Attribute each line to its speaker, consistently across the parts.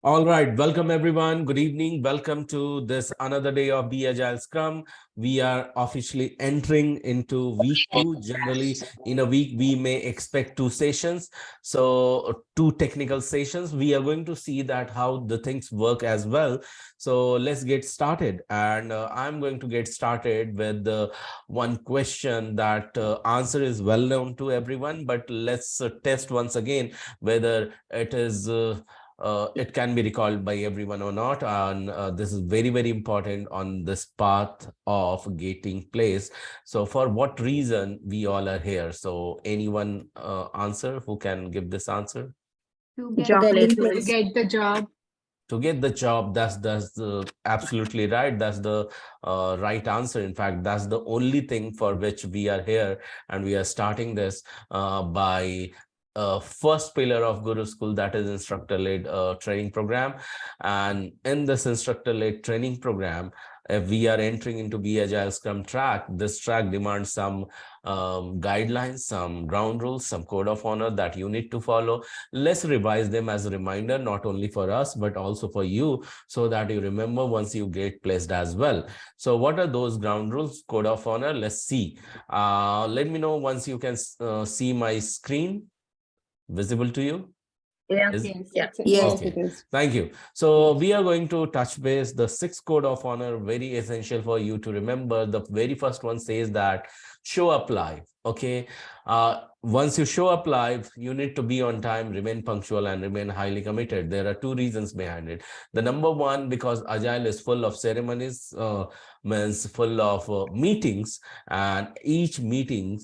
Speaker 1: All right, welcome everyone. Good evening. Welcome to this another day of Be Agile Scrum. We are officially entering into week 2. Generally, in a week, we may expect two sessions. So, two technical sessions. We are going to see that how the things work as well. So, let's get started. And I'm going to get started with one question that answer is well known to everyone, but let's test once again whether it can be recalled by everyone or not, and this is very important on this path of getting place. So for what reason we all are here? So anyone answer who can give this answer?
Speaker 2: To
Speaker 3: To
Speaker 2: get
Speaker 3: get in
Speaker 2: place, to
Speaker 3: place.
Speaker 2: get the job.
Speaker 1: To get the job. That's the absolutely right. That's the right answer. In fact, that's the only thing for which we are here, and we are starting this by first pillar of Guru School, that is instructor-led training program. And in this instructor-led training program, if we are entering into Be Agile Scrum track, this track demands some guidelines, some ground rules, some code of honor that you need to follow. Let's revise them as a reminder, not only for us, but also for you, so that you remember once you get placed as well. So what are those ground rules, code of honor? Let's see. Let me know once you can see my screen visible to you.
Speaker 3: Yeah.
Speaker 1: Is
Speaker 2: Yes,
Speaker 3: Yeah.
Speaker 2: yes.
Speaker 3: Yes,
Speaker 1: okay?
Speaker 3: it is.
Speaker 1: Thank you. So we are going to touch base the sixth code of honor, very essential for you to remember. The very first one says that show up live. Okay. Once you show up live, you need to be on time, remain punctual, and remain highly committed. There are two reasons behind it. The number one, because Agile is full of ceremonies, means full of meetings, and each meeting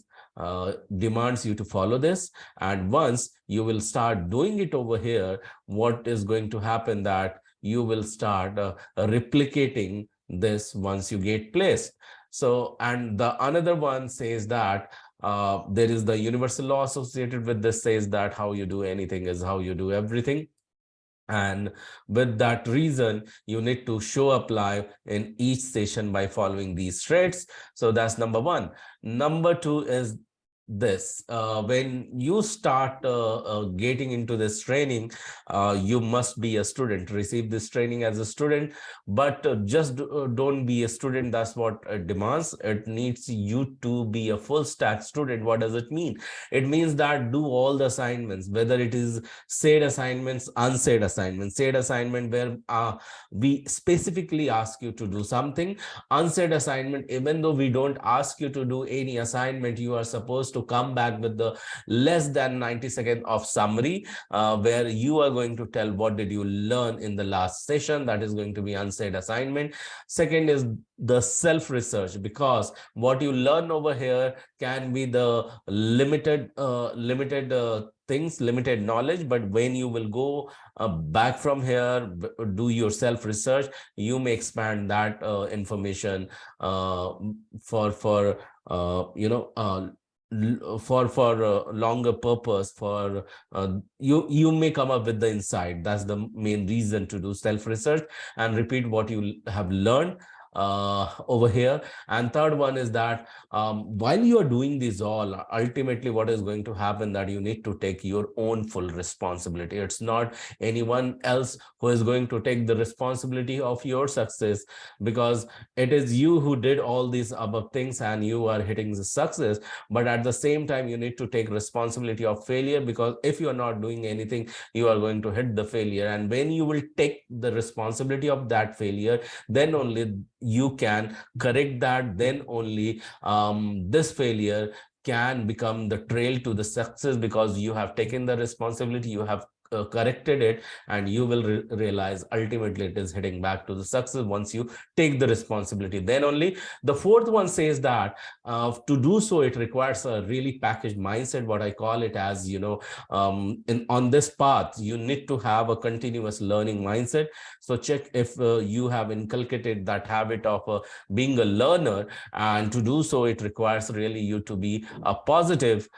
Speaker 1: demands you to follow this. And once you will start doing it over here, what is going to happen that you will start replicating this once you get placed. So, and the another one says that there is the universal law associated with this, says that how you do anything is how you do everything. And with that reason, you need to show up live in each session by following these threads. So that's number one. Number two is this: when you start getting into this training, you must be a student, receive this training as a student. But don't be a student. That's what it demands. It needs you to be a full stack student. What does it mean? It means that do all the assignments, whether it is said assignments, unsaid assignments. Said assignment where we specifically ask you to do something. Unsaid assignment, even though we don't ask you to do any assignment, you are supposed to come back with the less than 90 seconds of summary, where you are going to tell what did you learn in the last session. That is going to be unsaid assignment. Second is the self research, because what you learn over here can be the limited things, limited knowledge. But when you will go back from here, do your self research, you may expand that information for longer purpose. For you may come up with the insight. That's the main reason to do self research and repeat what you have learned over here. And third one is that while you are doing this all, ultimately what is going to happen, that you need to take your own full responsibility. It's not anyone else who is going to take the responsibility of your success, because it is you who did all these above things and you are hitting the success. But at the same time, you need to take responsibility of failure, because if you are not doing anything, you are going to hit the failure. And when you will take the responsibility of that failure, then only you can correct that. Then only this failure can become the trail to the success, because you have taken the responsibility, you have corrected it, and you will realize ultimately it is heading back to the success once you take the responsibility. Then only. The fourth one says that to do so, it requires a really packaged mindset, what I call it as, on this path, you need to have a continuous learning mindset. So check if you have inculcated that habit of being a learner. And to do so, it requires really you to be a positive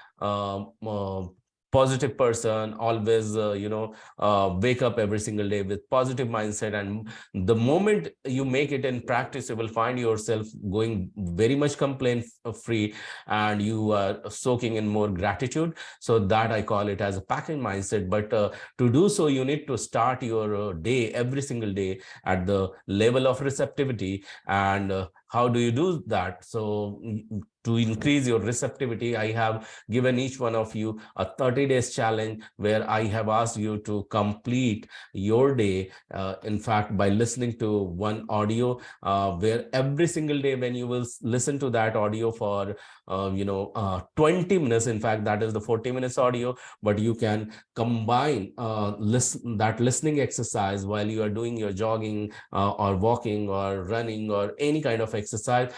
Speaker 1: positive person, always wake up every single day with positive mindset, and the moment you make it in practice, you will find yourself going very much complaint free, and you are soaking in more gratitude. So that I call it as a packing mindset. But to do so, you need to start your day, every single day, at the level of receptivity. And how do you do that? So to increase your receptivity, I have given each one of you a 30 days challenge, where I have asked you to complete your day, in fact, by listening to one audio, where every single day when you will listen to that audio for 20 minutes, in fact, that is the 40 minutes audio, but you can combine that listening exercise while you are doing your jogging, or walking or running or any kind of exercise,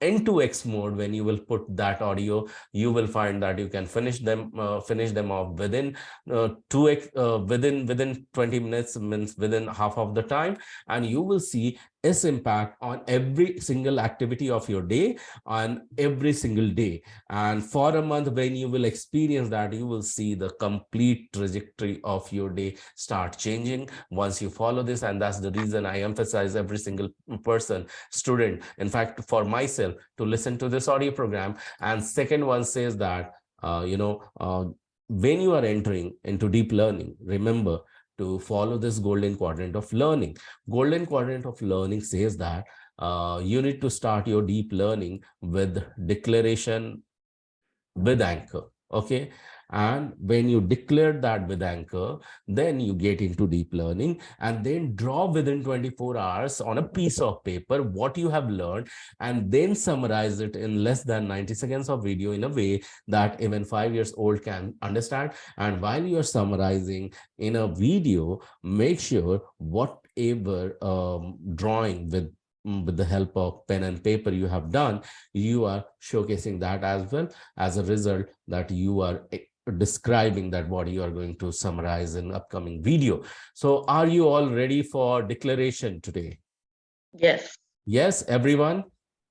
Speaker 1: N2X mode. When you will put that audio, you will find that you can finish them off within 2x, within 20 minutes, means within half of the time. And you will see its impact on every single activity of your day, on every single day. And for a month, when you will experience that, you will see the complete trajectory of your day start changing once you follow this. And that's the reason I emphasize every single person, student, in fact, for myself, to listen to this audio program. And second one says that when you are entering into deep learning, remember to follow this golden quadrant of learning. Golden quadrant of learning says that you need to start your deep learning with declaration with anchor. Okay. And when you declare that with anchor, then you get into deep learning, and then draw within 24 hours on a piece of paper what you have learned, and then summarize it in less than 90 seconds of video in a way that even 5 years old can understand. And while you're summarizing in a video, make sure whatever drawing with the help of pen and paper you have done, you are showcasing that as well, as a result that you are describing that what you are going to summarize in upcoming video. So are you all ready for declaration today?
Speaker 2: Yes.
Speaker 1: Yes, everyone?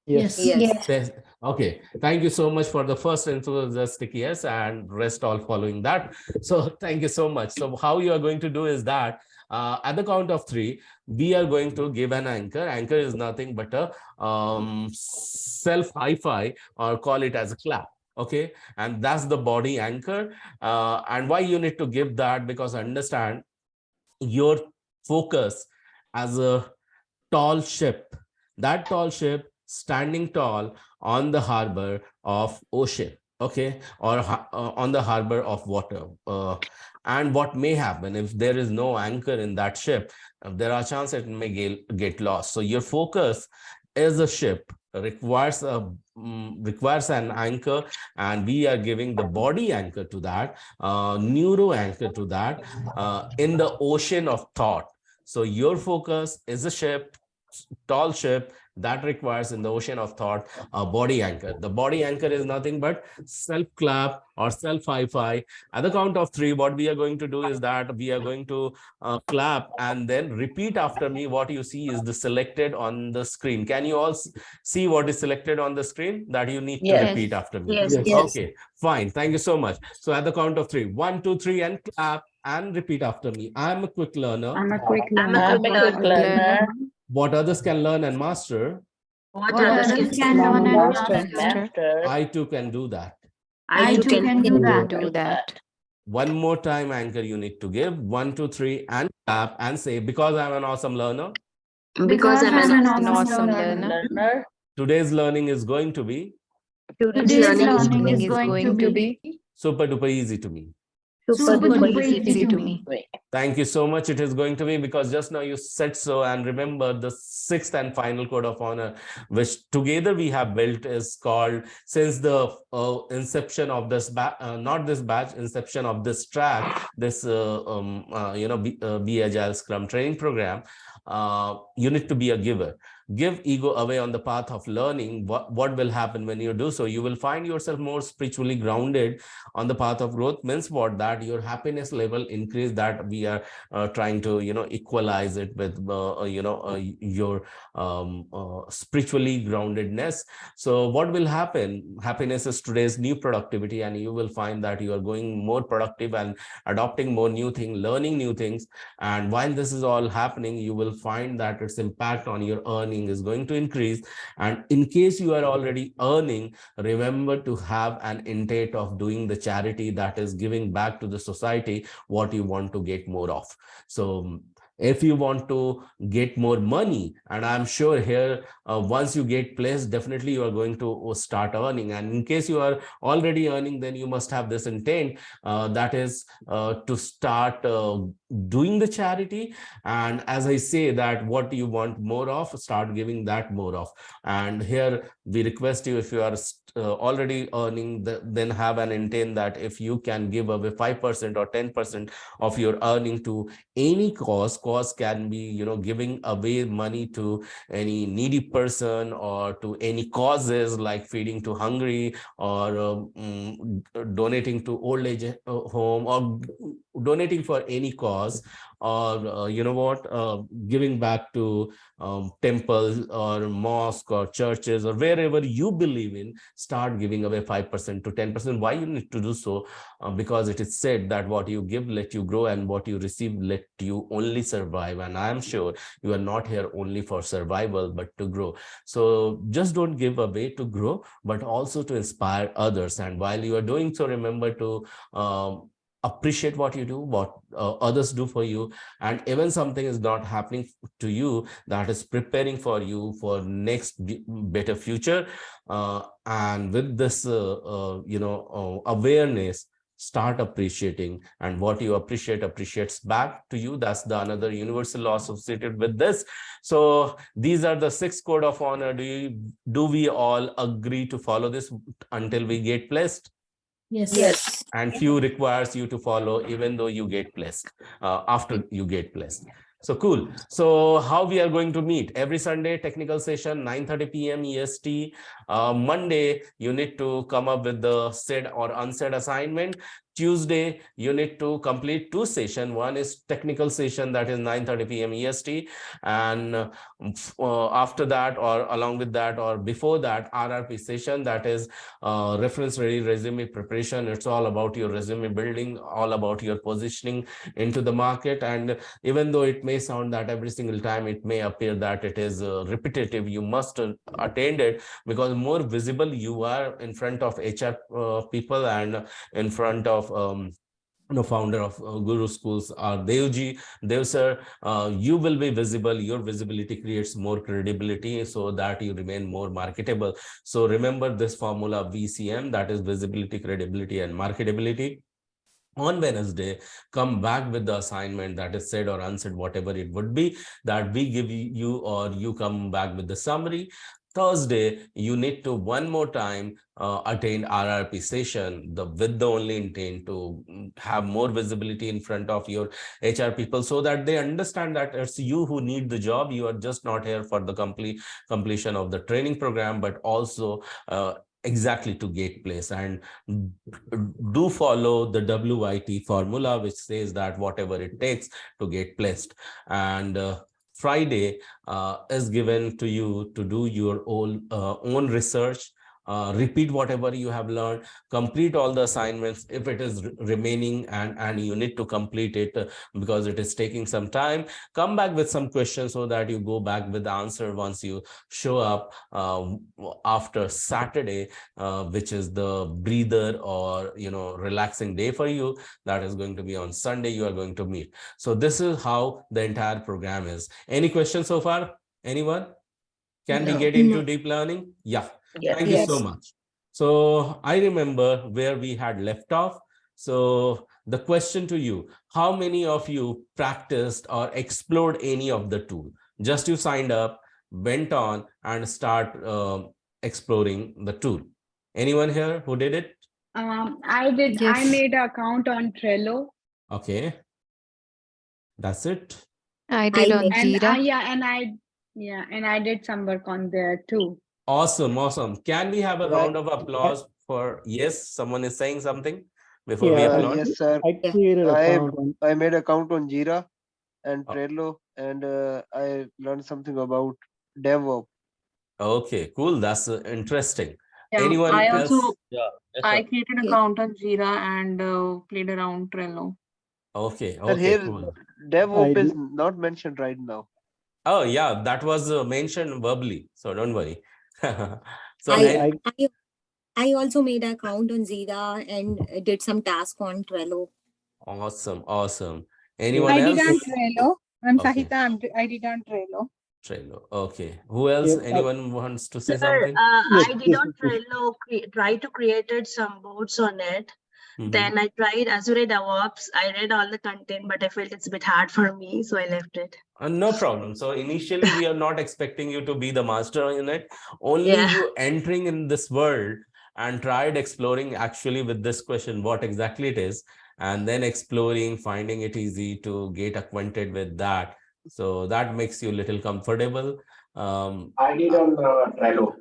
Speaker 3: Yes.
Speaker 4: Yes.
Speaker 1: Okay, thank you so much for the first enthusiastic yes, and rest all following that. So thank you so much. So how you are going to do is that at the count of 3, we are going to give an anchor. Anchor is nothing but a self hi-fi, or call it as a clap. Okay, and that's the body anchor. And why you need to give that? Because understand your focus as a tall ship. That tall ship standing tall on the harbor of ocean, okay, or on the harbor of water. And what may happen if there is no anchor in that ship? There are chances it may get lost. So your focus is a ship, requires an anchor, and we are giving the body anchor to that, neuro anchor to that, in the ocean of thought. So your focus is a ship, tall ship, that requires in the ocean of thought a body anchor. The body anchor is nothing but self clap or self hi-fi. At the count of 3, what we are going to do is that we are going to clap and then repeat after me. What you see is the selected on the screen. Can you all see what is selected on the screen? That you need to repeat after me.
Speaker 4: Yes.
Speaker 1: Okay, fine. Thank you so much. So at the count of 3, 1, 2, 3, and clap and repeat after me. I'm a quick learner.
Speaker 4: I'm a quick
Speaker 2: I'm a quick learner.
Speaker 1: What others can learn and master,
Speaker 2: What
Speaker 4: What
Speaker 2: others
Speaker 4: others
Speaker 2: can
Speaker 4: can learn and
Speaker 2: master,
Speaker 1: I too can do that.
Speaker 4: I too can do that.
Speaker 2: do that.
Speaker 1: One more time, anchor you need to give. 1, 2, 3, and clap and say, because I'm an awesome learner,
Speaker 4: Because I'm an awesome
Speaker 2: Learner.
Speaker 1: today's learning is going to be
Speaker 4: Today's learning is going to be
Speaker 1: super duper easy to me.
Speaker 4: super duper easy to me.
Speaker 1: Thank you so much. It is going to be, because just now you said so. And remember, the 6th and final code of honor, which together we have built, is called, since the inception of this not this batch, inception of this track, this Be Agile Scrum training program, you need to be a giver. Give ego away on the path of learning. What will happen when you do so? You will find yourself more spiritually grounded on the path of growth. Means what? That your happiness level increase, that we we are trying to, equalize it with, your spiritually groundedness. So what will happen? Happiness is today's new productivity, and you will find that you are going more productive and adopting more new things, learning new things. And while this is all happening, you will find that its impact on your earning is going to increase. And in case you are already earning, remember to have an intent of doing the charity, that is giving back to the society what you want to get more of. So if you want to get more money, and I'm sure here, once you get placed, definitely you are going to start earning. And in case you are already earning, then you must have this intent, that is to start doing the charity. And as I say, that what you want more of, start giving that more of. And here we request you, if you are already earning, then have an intent that if you can give away 5% or 10% of your earning to any cause can be, giving away money to any needy person, or to any causes like feeding to hungry, or donating to old age home, or donating for any cause, or giving back to temples or mosque or churches, or wherever you believe in. Start giving away 5% to 10%. Why you need to do so? Because it is said that what you give let you grow, and what you receive let you only survive. And I am sure you are not here only for survival, but to grow. So just don't give away to grow, but also to inspire others. And while you are doing so, remember to appreciate what you do, what others do for you. And even something is not happening to you, that is preparing for you for next better future. And with this awareness, start appreciating, and what you appreciate appreciates back to you. That's the another universal law associated with this. So these are the 6 code of honor. Do we all agree to follow this until we get blessed?
Speaker 2: Yes.
Speaker 1: And few requires you to follow even though you get blessed, after you get blessed. So cool. So how we are going to meet? Every Sunday, technical session, 9:30 p.m. EST. Monday, you need to come up with the said or unsaid assignment. Tuesday, you need to complete 2 sessions. One is technical session, that is 9:30 p.m. EST. And after that, or along with that, or before that, RRP session, that is reference ready resume preparation. It's all about your resume building, all about your positioning into the market. And even though it may sound that every single time it may appear that it is repetitive, you must attend it, because more visible you are in front of HR people, and in front of founder of Guru Schools, Dev sir, you will be visible. Your visibility creates more credibility, so that you remain more marketable. So remember this formula VCM, that is visibility, credibility, and marketability. On Wednesday, come back with the assignment, that is said or unsaid, whatever it would be, that we give you, or you come back with the summary. Thursday, you need to one more time attend RRP session, with the only intent to have more visibility in front of your HR people, so that they understand that it's you who need the job. You are just not here for the completion of the training program, but also exactly to get place. And do follow the WIT formula, which says that whatever it takes to get placed. And Friday is given to you to do your own research, repeat whatever you have learned, complete all the assignments if it is remaining, and you need to complete it because it is taking some time. Come back with some questions so that you go back with the answer once you show up after Saturday, which is the breather or relaxing day for you. That is going to be on Sunday. You are going to meet. So this is how the entire program is. Any questions so far? Anyone? Can we get into deep learning? Yeah.
Speaker 2: Yes.
Speaker 1: Thank you so much. So I remember where we had left off. So the question to you, how many of you practiced or explored any of the tool? Just you signed up, went on and start exploring the tool. Anyone here who did it?
Speaker 3: I did.
Speaker 4: Yes.
Speaker 3: I made an account on Trello.
Speaker 1: Okay. That's it.
Speaker 4: I did on
Speaker 3: And
Speaker 4: Jira.
Speaker 3: and I did some work on there too.
Speaker 1: Awesome. Awesome. Can we have a round of applause for, yes, someone is saying something? before we
Speaker 5: Yeah,
Speaker 1: upload?
Speaker 5: yes, sir.
Speaker 6: Yeah.
Speaker 5: I created
Speaker 6: I
Speaker 5: account on
Speaker 6: I made account on Jira and
Speaker 1: Oh,
Speaker 6: Trello, and I learned something about DevOps.
Speaker 1: okay, cool. That's interesting.
Speaker 7: Yeah,
Speaker 1: Anyone
Speaker 7: I
Speaker 1: else?
Speaker 7: also
Speaker 1: Yeah. Yes,
Speaker 7: I
Speaker 1: sir.
Speaker 7: created
Speaker 6: Yes.
Speaker 7: account on Jira and played around Trello.
Speaker 1: Okay,
Speaker 6: Sir,
Speaker 1: okay,
Speaker 6: here
Speaker 1: cool.
Speaker 5: I
Speaker 6: DevOps is
Speaker 5: did
Speaker 6: not mentioned right now.
Speaker 1: Oh, yeah, that was mentioned verbally, so don't worry. So,
Speaker 5: yeah
Speaker 6: Okay.
Speaker 5: I
Speaker 6: I
Speaker 4: I also made an account on Jira and did some task on Trello.
Speaker 1: awesome, awesome.
Speaker 5: yeah
Speaker 1: Anyone
Speaker 8: I did on
Speaker 1: else?
Speaker 8: Trello. I'm
Speaker 1: Okay,
Speaker 8: Sahita. I did on Trello.
Speaker 1: Trello. Okay, who else?
Speaker 5: yeah
Speaker 1: Anyone wants to say
Speaker 2: Sir,
Speaker 1: something?
Speaker 5: yes
Speaker 2: I did
Speaker 5: yes
Speaker 2: on
Speaker 5: yes.
Speaker 2: Trello, try to created some boards on it.
Speaker 1: Mm-hmm.
Speaker 2: Then I tried Azure DevOps. I read all the content, but I felt it's a bit hard for me, so I left it.
Speaker 1: No problem. So initially, we are not expecting you to be the master in it. Only
Speaker 2: Yeah.
Speaker 1: you entering in this world and tried exploring actually with this question, what exactly it is, and then exploring, finding it easy to get acquainted with that. So that makes you a little comfortable.
Speaker 5: I did on Trello.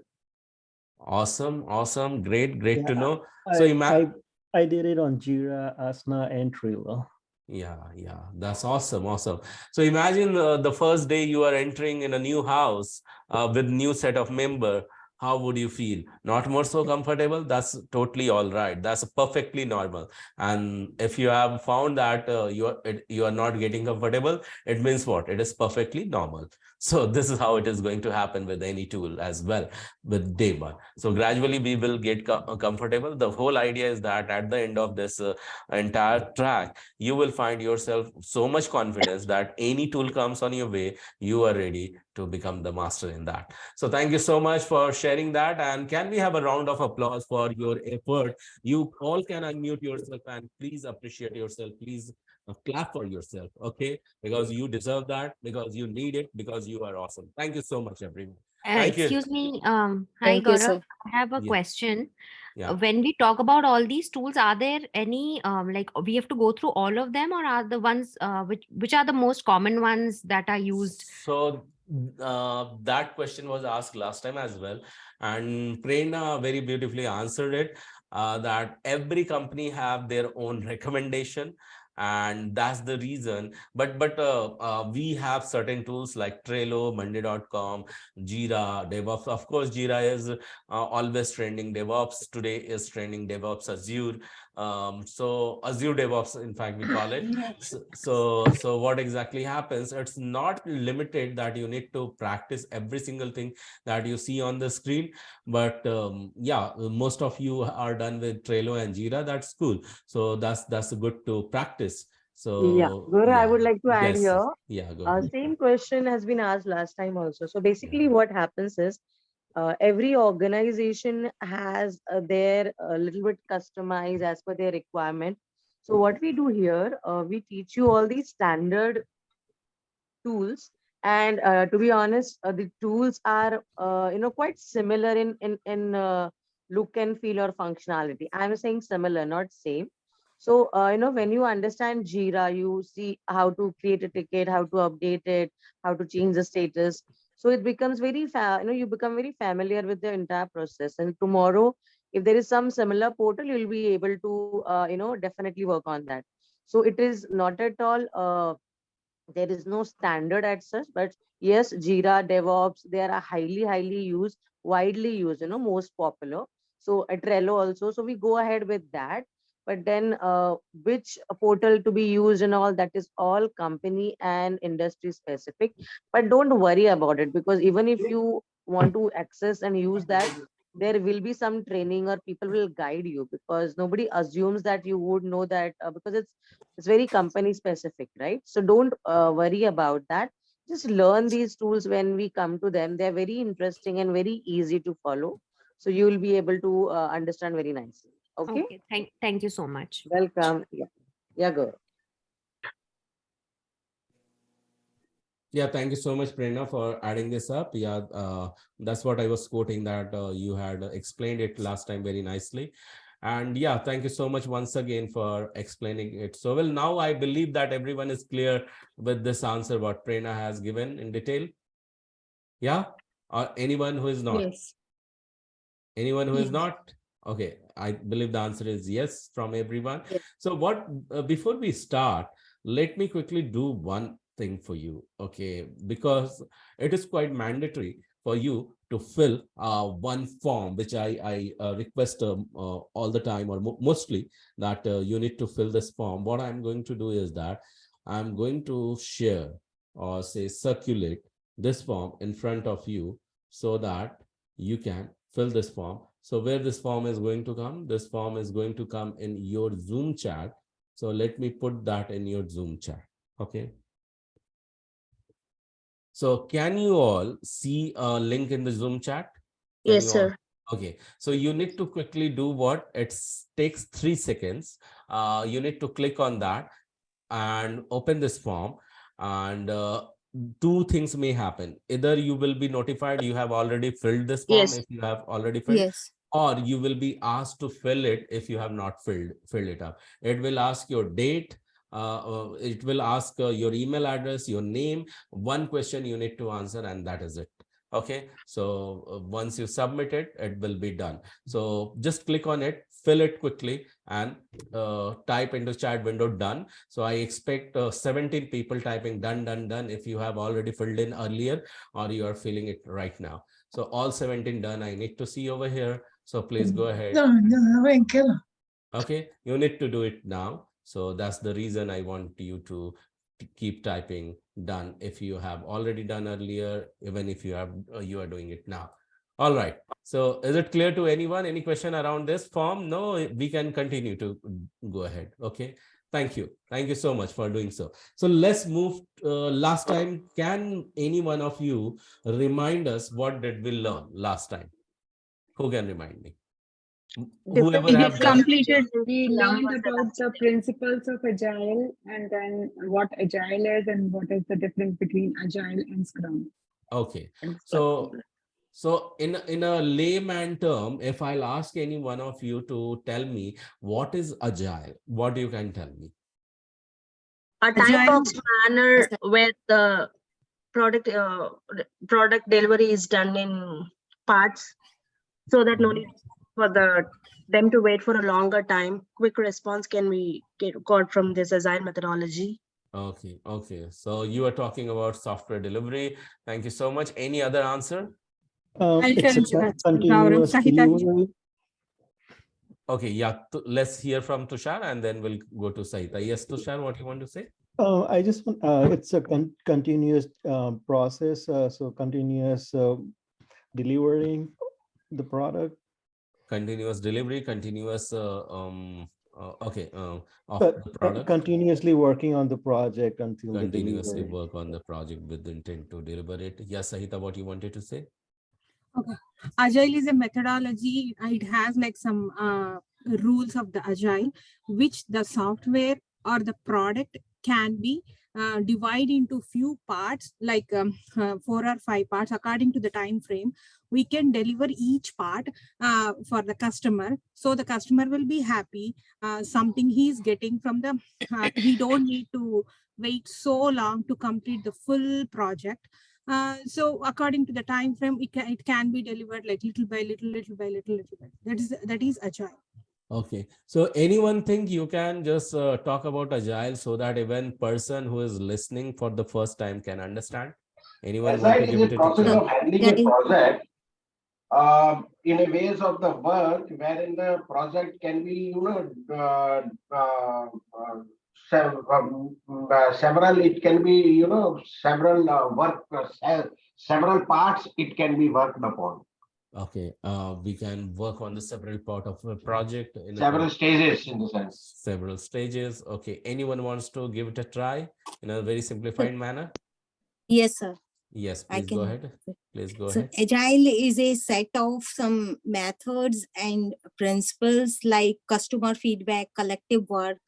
Speaker 1: Awesome, awesome, great to
Speaker 5: Yeah,
Speaker 1: know. So
Speaker 5: I I I did it on Jira, Asana, and Trello.
Speaker 1: yeah, that's awesome, awesome. So imagine the first day you are entering in a new house with new set of member. How would you feel? Not more so comfortable? That's totally all right. That's perfectly normal. And if you have found that you are not getting comfortable, it means what? It is perfectly normal. So this is how it is going to happen with any tool as well with day one. So gradually we will get comfortable. The whole idea is that at the end of this entire track, you will find yourself so much confidence that any tool comes on your way, you are ready to become the master in that. So thank you so much for sharing that. And can we have a round of applause for your effort? You all can unmute yourself and please appreciate yourself. Please clap for yourself, okay? Because you deserve that, because you need it, because you are awesome. Thank you so much, everyone. Thank you.
Speaker 9: Excuse me. Hi,
Speaker 4: Thank you,
Speaker 9: Gaurav.
Speaker 4: sir.
Speaker 9: I have a
Speaker 1: Yeah,
Speaker 9: question.
Speaker 1: yeah.
Speaker 9: When we talk about all these tools, are there any like we have to go through all of them, or are the ones which are the most common ones that are used?
Speaker 1: So that question was asked last time as well, and Prerna very beautifully answered it. That every company have their own recommendation, and that's the reason. But we have certain tools like Trello, Monday.com, Jira, DevOps. Of course, Jira is always trending. DevOps today is trending. DevOps Azure. So Azure DevOps, in fact, we call it. So what exactly happens? It's not limited that you need to practice every single thing that you see on the screen, but yeah, most of you are done with Trello and Jira. That's cool. So that's good to practice.
Speaker 10: Yeah,
Speaker 1: So
Speaker 10: Gaurav, I
Speaker 1: yeah,
Speaker 10: would like to add
Speaker 1: yes,
Speaker 10: here.
Speaker 1: yeah, go ahead.
Speaker 10: Same question has been asked last time also. So
Speaker 1: Yeah,
Speaker 10: basically, what happens is every organization has their little bit customized as per their requirement. So what we do here, we teach you all these standard tools, and to be honest, the tools are quite similar in look and feel or functionality. I'm saying similar, not same. So when you understand Jira, you see how to create a ticket, how to update it, how to change the status. So it becomes you become very familiar with the entire process, and tomorrow if there is some similar portal, you'll be able to definitely work on that. So it is not at all there is no standard as such, but yes, Jira, DevOps, they are highly used, widely used, most popular. So at Trello also, so we go ahead with that. But then which portal to be used and all, that is all company and industry specific. But don't worry about it, because even if you want to access and use that, there will be some training or people will guide you, because nobody assumes that you would know that, because it's very company specific, right? So don't worry about that. Just learn these tools when we come to them. They're very interesting and very easy to follow. So you will be able to understand very nicely. Okay.
Speaker 9: Okay, thank you so much.
Speaker 10: Welcome. Yeah. Yeah, go.
Speaker 1: yeah, thank you so much, Prerna, for adding this up. Yeah, that's what I was quoting, that you had explained it last time very nicely. And yeah, thank you so much once again for explaining it so well. Now I believe that everyone is clear with this answer what Prerna has given in detail. Yeah, or anyone who is not?
Speaker 3: Yes.
Speaker 1: Anyone who is
Speaker 3: Yes.
Speaker 1: not? Okay, I believe the answer is yes from everyone.
Speaker 4: Yes.
Speaker 1: So what, before we start, let me quickly do one thing for you, okay? Because it is quite mandatory for you to fill one form, which I request all the time, or mostly, that you need to fill this form. What I'm going to do is that I'm going to share, or say circulate, this form in front of you, so that you can fill this form. So where this form is going to come? This form is going to come in your Zoom chat. So let me put that in your Zoom chat. Okay. So can you all see a link in the Zoom chat? Can
Speaker 2: Yes,
Speaker 1: you all?
Speaker 2: sir.
Speaker 1: Okay. So you need to quickly do what? It takes 3 seconds. You need to click on that and open this form, and two things may happen. Either you will be notified you have already filled this form
Speaker 2: Yes.
Speaker 1: if you have already filled,
Speaker 4: Yes.
Speaker 1: or you will be asked to fill it if you have not filled it up. It will ask your date, it will ask your email address, your name, one question you need to answer, and that is it. Okay, so once you submit it, it will be done. So just click on it, fill it quickly, and type into chat window done. So I expect 17 people typing done if you have already filled in earlier, or you are filling it right now. So all 17 done, I need to see over here. So please go ahead. Okay, you need to do it now. So that's the reason I want you to keep typing done if you have already done earlier, even if you have you are doing it now. All right. So is it clear to anyone? Any question around this form? No, we can continue to go ahead. Okay. Thank you. Thank you so much for doing so. So let's move. Last time, can any one of you remind us what did we learn last time? Who can remind me? Whoever
Speaker 3: We
Speaker 1: have done.
Speaker 3: completed, we
Speaker 2: Scrum
Speaker 3: learned
Speaker 2: was the
Speaker 3: about
Speaker 2: last
Speaker 3: the
Speaker 2: time.
Speaker 3: principles of Agile and then what Agile is and what is the difference between Agile and Scrum.
Speaker 1: Okay.
Speaker 2: And
Speaker 1: So in a layman term, if I'll ask any one of you to tell me what is Agile, what you can tell me?
Speaker 2: a type
Speaker 3: Agile,
Speaker 2: of manner where the product product delivery is done in parts, so that no need for them to wait for a longer time. Quick response can be got from this agile methodology.
Speaker 1: Okay, okay. So you are talking about software delivery. Thank you so much. Any other answer?
Speaker 5: It's a continuous delivery.
Speaker 1: Okay, yeah. Let's hear from Tushar, and then we'll go to Saita. Yes, Tushar, what you want to say?
Speaker 5: I just want, it's a continuous process, so continuous delivering the product.
Speaker 1: Continuous delivery, continuous okay, of
Speaker 5: But
Speaker 1: the product.
Speaker 5: continuously working on the project until the
Speaker 1: Continuously
Speaker 5: delivery.
Speaker 1: work on the project with the intent to deliver it. Yes, Sahita, what you wanted to say?
Speaker 8: Okay. Agile is a methodology. It has like some rules of the Agile, which the software or the product can be divided into few parts, like 4 or 5 parts according to the time frame. We can deliver each part for the customer, so the customer will be happy. Something he is getting from the he don't need to wait so long to complete the full project. So according to the time frame, it can be delivered like little by little, little by little, little by. That is Agile.
Speaker 1: Okay, so anyone think you can just talk about Agile so that even person who is listening for the first time can understand? Anyone want to
Speaker 11: Agile
Speaker 1: give
Speaker 11: is
Speaker 1: it
Speaker 11: a
Speaker 1: a
Speaker 11: process
Speaker 1: try?
Speaker 11: of handling a project in a ways of the work wherein the project can be, several, it can be, several several parts it can be worked upon.
Speaker 1: Okay, we can work on the several part of a project in
Speaker 11: Several stages in the sense.
Speaker 1: several stages. Okay, anyone wants to give it a try in a very simplified manner?
Speaker 4: Yes, sir.
Speaker 1: Yes,
Speaker 4: I
Speaker 1: please go
Speaker 4: can.
Speaker 1: ahead. Please go
Speaker 4: So
Speaker 1: ahead.
Speaker 4: Agile is a set of some methods and principles like customer feedback, collective work,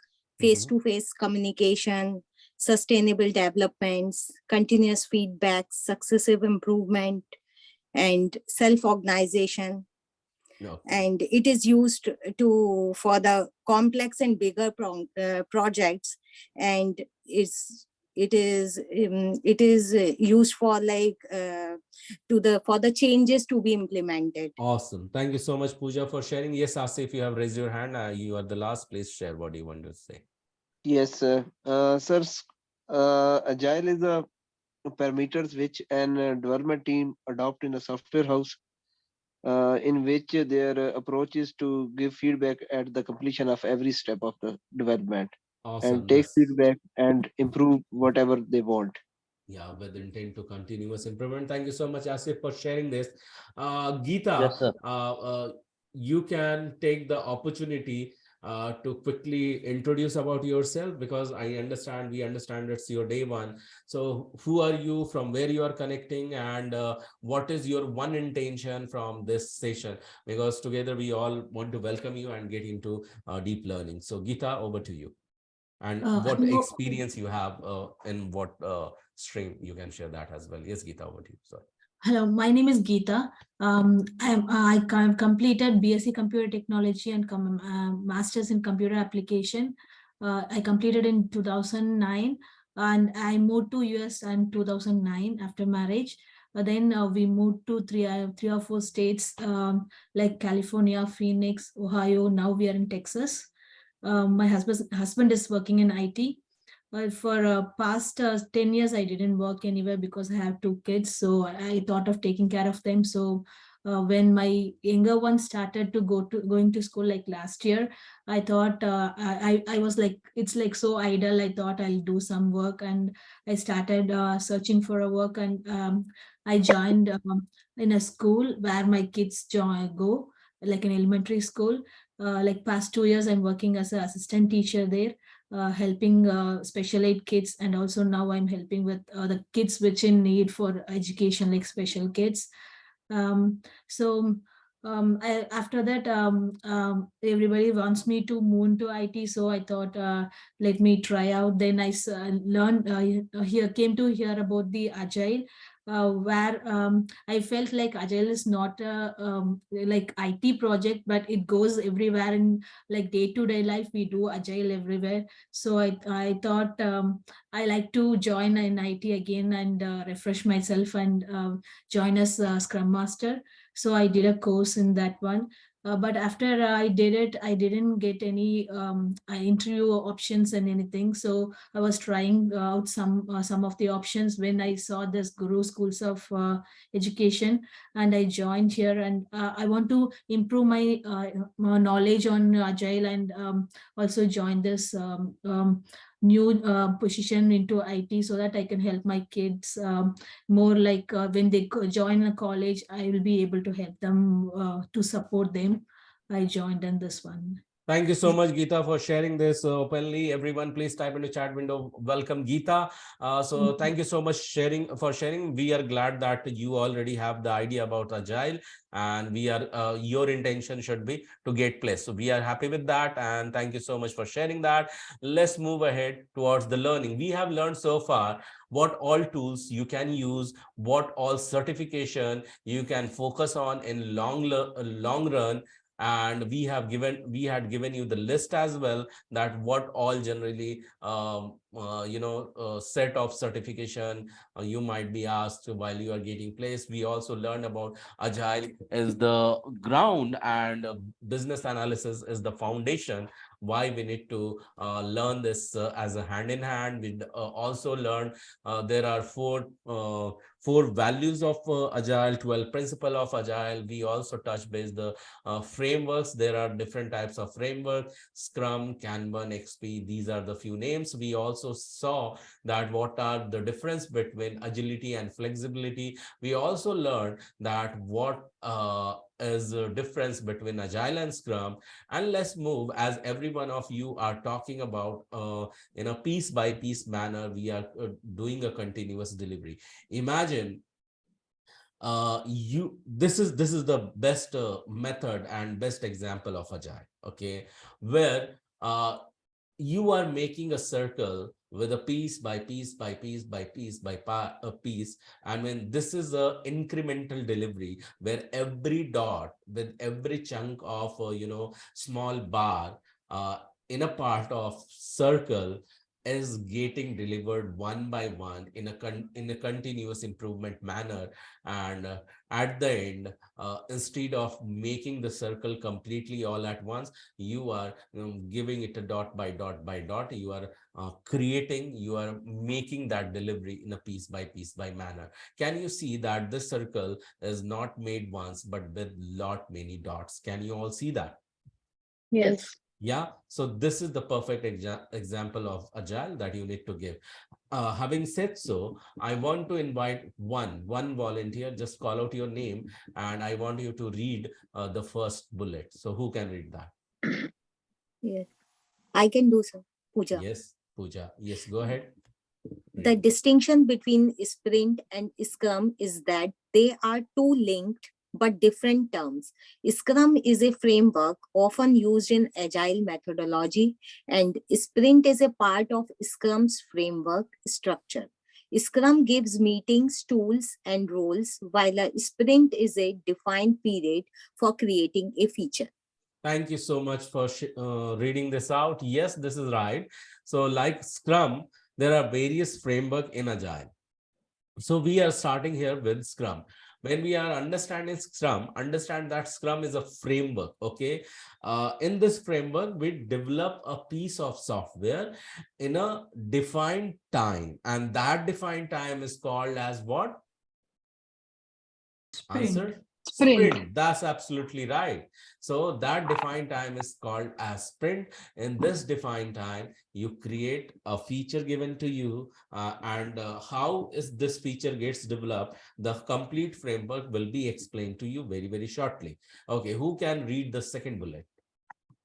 Speaker 4: face-to-face communication, sustainable developments, continuous feedback, successive improvement, and self-organization.
Speaker 1: Okay.
Speaker 4: And it is used for the complex and bigger projects, and it's it is used for like for the changes to be implemented.
Speaker 1: Awesome. Thank you so much, Pooja, for sharing. Yes, Asif, you have raised your hand. You are the last. Please share what you want to say.
Speaker 6: Yes, sir. Agile is a parameters which an development team adopt in a software house, in which their approach is to give feedback at the completion of every step of the development and
Speaker 1: Awesome.
Speaker 6: take
Speaker 1: That's
Speaker 6: feedback and improve whatever they want.
Speaker 1: yeah, with intent to continuous improvement. Thank you so much, Asif, for sharing this.
Speaker 5: Yes,
Speaker 1: Geeta,
Speaker 5: sir.
Speaker 1: you can take the opportunity to quickly introduce about yourself, because we understand it's your day one. So who are you, from where you are connecting, and what is your one intention from this session? Because together we all want to welcome you and get into deep learning. So Geeta, over to you. And what
Speaker 12: Hello,
Speaker 1: experience you have in what stream, you can share that as well. Yes, Geeta, over to you. Sorry.
Speaker 12: hello. My name is Geeta. Completed BSc Computer Technology and Masters in Computer Application. I completed in 2009, and I moved to US in 2009 after marriage. Then we moved to three or four states, like California, Phoenix, Ohio. Now we are in Texas. My husband is working in IT. But for past 10 years, I didn't work anywhere because I have two kids. So I thought of taking care of them. So when my younger one started to going to school like last year, I thought I was like, it's like so idle. I thought I'll do some work, and I started searching for a work, and I joined in a school where my kids go, like an elementary school. Like past 2 years, I'm working as an assistant teacher there, helping special aid kids, and also now I'm helping with the kids which in need for education, like special kids. So after that, everybody wants me to move into IT, so I thought, let me try out. Then I learned came to hear about the Agile, where I felt like Agile is not a like IT project, but it goes everywhere in like day-to-day life. We do Agile everywhere. So I thought, I like to join in IT again and refresh myself and join as a Scrum Master. So I did a course in that one. But after I did it, I didn't get any interview options and anything. So I was trying out some of the options when I saw this Guru Schools of Education, and I joined here. And I want to improve my knowledge on Agile, and also join this new position into IT, so that I can help my kids more, like when they join a college, I will be able to help them to support them. I joined in this one.
Speaker 1: Thank you so much, Geeta, for sharing this openly. Everyone, please type in the chat window. Welcome, Geeta. So thank you so much for sharing. We are glad that you already have the idea about Agile, and we are your intention should be to get place. So we are happy with that, and thank you so much for sharing that. Let's move ahead towards the learning. We have learned so far what all tools you can use, what all certification you can focus on in long run, and we had given you the list as well, that what all generally set of certification you might be asked while you are getting placed. We also learned about Agile is the ground, and business analysis is the foundation, why we need to learn this as a hand in hand. We also learned there are four values of Agile, 12 principle of Agile. We also touch base the frameworks. There are different types of framework: Scrum, Kanban, XP. These are the few names. We also saw that what are the difference between agility and flexibility. We also learned that what is the difference between Agile and Scrum. And let's move, as every one of you are talking about in a piece by piece manner, we are doing a continuous delivery. Imagine this is the best method and best example of Agile, okay, where you are making a circle with a piece by piece by piece by piece by a piece. And when this is a incremental delivery, where every dot with every chunk of small bar in a part of circle is getting delivered one by one in a continuous improvement manner, and at the end, instead of making the circle completely all at once, you are giving it a dot by dot by dot. You are you are making that delivery in a piece by manner. Can you see that this circle is not made once but with lot many dots? Can you all see that?
Speaker 3: Yes.
Speaker 1: Yeah, so this is the perfect example of agile that you need to give. Having said so, I want to invite one volunteer. Just call out your name, and I want you to read the first bullet. So who can read that?
Speaker 4: Yes, I can do so. Pooja.
Speaker 1: Yes, Pooja. Yes, go ahead.
Speaker 4: The distinction between sprint and Scrum is that they are two linked but different terms. Scrum is a framework often used in agile methodology, and sprint is a part of Scrum's framework structure. Scrum gives meetings, tools, and roles, while a sprint is a defined period for creating a feature.
Speaker 1: Thank you so much for reading this out. Yes, this is right. So like Scrum, there are various framework in Agile. So we are starting here with Scrum. When we are understanding Scrum, understand that Scrum is a framework, okay? In this framework, we develop a piece of software in a defined time, and that defined time is called as what? Answer? Sprint. That's absolutely right. So that defined time is called as sprint. In this defined time, you create a feature given to you, and how is this feature gets developed, the complete framework will be explained to you very shortly. Okay, who can read the second bullet?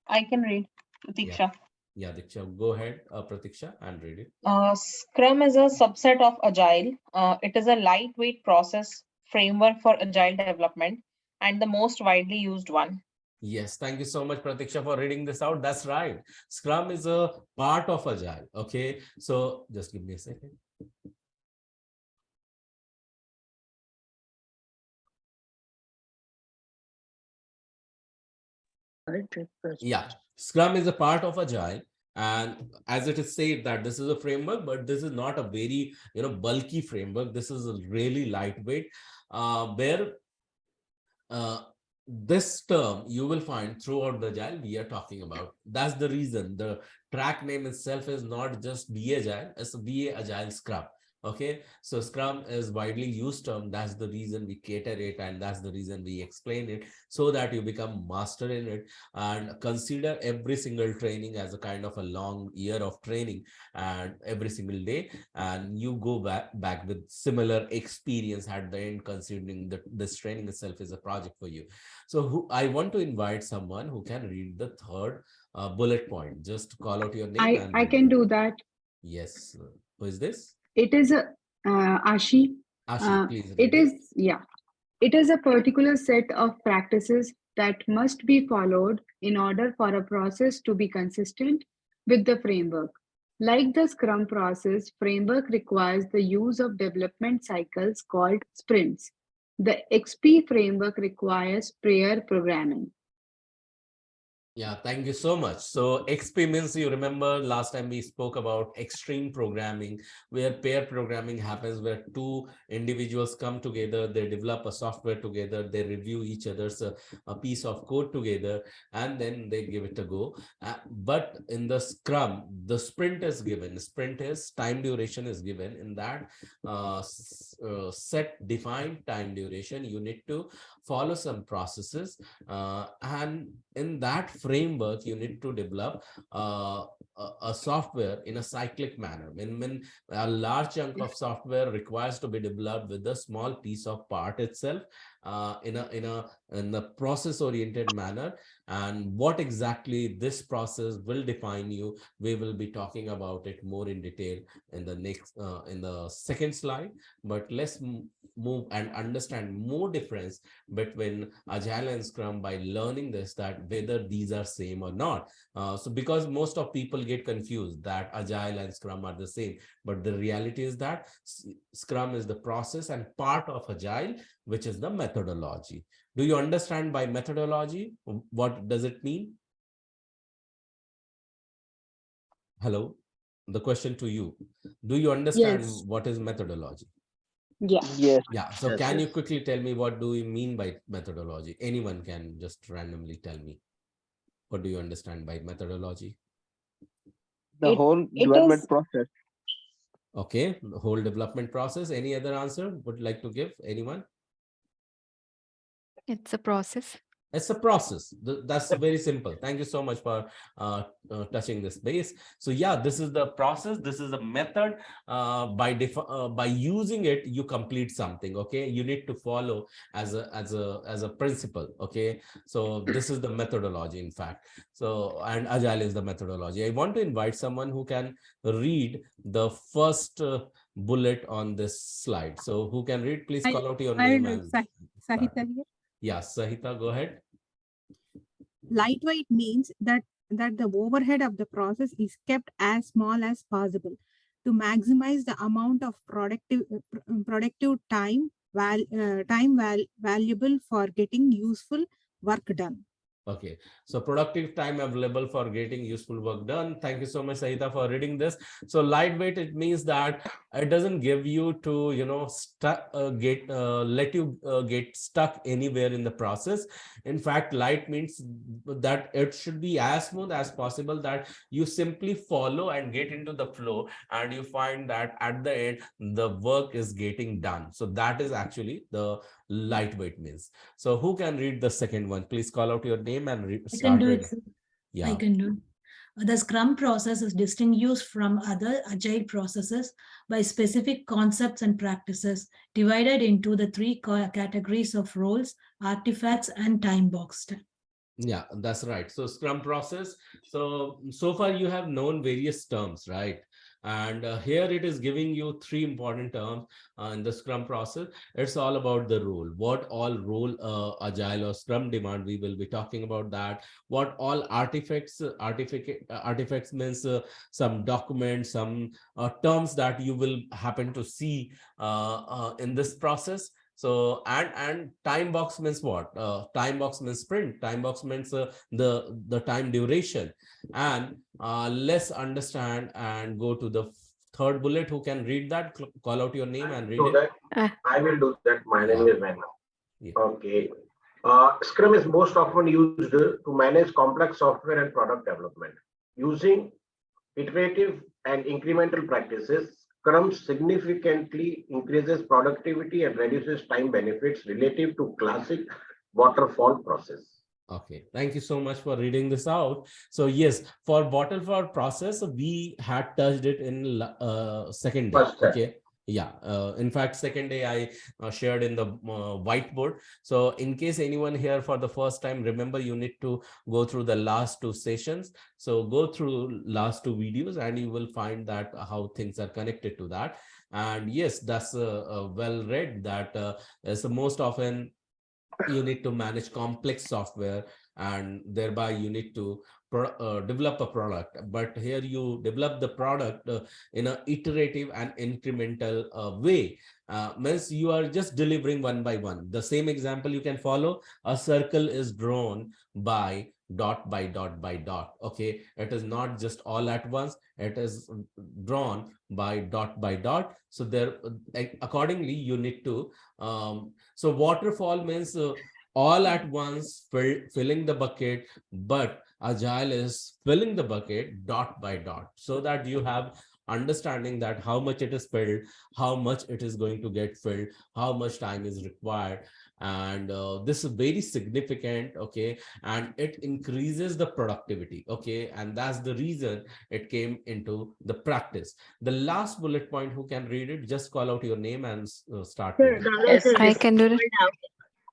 Speaker 7: I can read, Pratiksha.
Speaker 1: Yeah, Diksha, go ahead, Pratiksha, and read it.
Speaker 7: Scrum is a subset of Agile. It is a lightweight process framework for Agile development and the most widely used one.
Speaker 1: Yes, thank you so much, Pratiksha, for reading this out. That's right. Scrum is a part of Agile. Okay, so just give me a second. Yeah, Scrum is a part of Agile. And as it is said that this is a framework, but this is not a very, bulky framework. This is a really lightweight, where this term you will find throughout the Agile we are talking about. That's the reason the track name itself is not just BA Agile, it's a BA Agile Scrum. Okay, so Scrum is widely used term. That's the reason we cater it, and that's the reason we explain it, so that you become master in it. And consider every single training as a kind of a long year of training, and every single day, and you go back with similar experience at the end, considering that this training itself is a project for you. So I want to invite someone who can read the third bullet point. Just call out your name.
Speaker 3: I can do that.
Speaker 1: Yes. Who is this?
Speaker 3: It is a Ashi.
Speaker 1: Ashi, please read it.
Speaker 3: It is a particular set of practices that must be followed in order for a process to be consistent with the framework. Like the Scrum process, framework requires the use of development cycles called sprints. The XP framework requires pair programming.
Speaker 1: Yeah, thank you so much. So XP means, you remember last time we spoke about extreme programming, where pair programming happens, where two individuals come together, they develop a software together, they review each other's a piece of code together, and then they give it a go. But in the Scrum, the sprint is given. Sprint is time duration is given. In that set defined time duration, you need to follow some processes, and in that framework you need to develop a software in a cyclic manner. When a large chunk of software requires to be developed with a small piece of part itself, in a process oriented manner, and what exactly this process will define you, we will be talking about it more in detail in the next in the second slide. But let's move and understand more difference between Agile and Scrum by learning this, that whether these are same or not. So because most of people get confused that Agile and Scrum are the same, but the reality is that Scrum is the process and part of Agile, which is the methodology. Do you understand by methodology? What does it mean? Hello? the question to you. Do you understand
Speaker 3: Yes.
Speaker 1: what is methodology?
Speaker 3: Yeah.
Speaker 6: Yes.
Speaker 1: Yeah. So
Speaker 6: Yes.
Speaker 1: can you
Speaker 6: Yes.
Speaker 1: quickly tell me what do you mean by methodology? Anyone can just randomly tell me. What do you understand by methodology?
Speaker 6: The whole
Speaker 3: It
Speaker 6: development
Speaker 3: is
Speaker 6: process.
Speaker 1: Okay, the whole development process. Any other answer would like to give? Anyone?
Speaker 13: It's a process.
Speaker 1: It's a process. That's very simple. Thank you so much for touching this base. So yeah, this is the process. This is the method. By using it, you complete something. Okay, you need to follow as a principle. Okay, so this is the methodology, in fact. So, and Agile is the methodology. I want to invite someone who can read the first bullet on this slide. So who can read? Please call out your name and start.
Speaker 8: Sahita here.
Speaker 1: Yeah, Sahita, go ahead.
Speaker 8: Lightweight means that the overhead of the process is kept as small as possible to maximize the amount of productive time valuable for getting useful work done.
Speaker 1: Okay, so productive time available for getting useful work done. Thank you so much, Sahita, for reading this. So lightweight, it means that it doesn't give you to, let you get stuck anywhere in the process. In fact, light means that it should be as smooth as possible, that you simply follow and get into the flow, and you find that at the end, the work is getting done. So that is actually the lightweight means. So who can read the second one? Please call out your name and
Speaker 12: I can
Speaker 1: start
Speaker 12: do it.
Speaker 1: reading.
Speaker 12: Sir.
Speaker 1: Yeah.
Speaker 12: I can do. The Scrum process is distinguished from other agile processes by specific concepts and practices, divided into the three categories of roles, artifacts, and time boxed.
Speaker 1: Yeah, that's right. So Scrum process. So far you have known various terms, right? And here it is giving you three important terms in the Scrum process. It's all about the role. What all role Agile or Scrum demand, we will be talking about that. What all artifacts, artifacts means some documents, some terms that you will happen to see in this process. So and time box means what? Time box means sprint. Time box means the time duration. And let's understand and go to the third bullet. Who can read that? Call out your name and read it.
Speaker 11: I will do that. My
Speaker 1: Yeah.
Speaker 11: name is Mehna.
Speaker 1: Yeah.
Speaker 11: Okay. Scrum is most often used to manage complex software and product development. Using iterative and incremental practices, Scrum significantly increases productivity and reduces time benefits relative to classic waterfall process.
Speaker 1: Okay, thank you so much for reading this out. So yes, for waterfall process, we had touched it in second day.
Speaker 11: First step.
Speaker 1: Okay. Yeah, in fact, second day I shared in the whiteboard. So in case anyone here for the first time, remember you need to go through the last two sessions. So go through last two videos and you will find that how things are connected to that. And yes, that's well read that so most often you need to manage complex software, and thereby you need to develop a product. But here you develop the product in an iterative and incremental way. Means you are just delivering one by one. The same example you can follow: a circle is drawn by dot by dot by dot. Okay, it is not just all at once, it is drawn by dot. So there accordingly you need to so waterfall means all at once, filling the bucket, but Agile is filling the bucket dot by dot, so that you have understanding that how much it is filled, how much it is going to get filled, how much time is required. And this is very significant. Okay, and it increases the productivity. Okay, and that's the reason it came into the practice. The last bullet point, who can read it? Just call out your name and start reading.
Speaker 13: Yes, I can do it.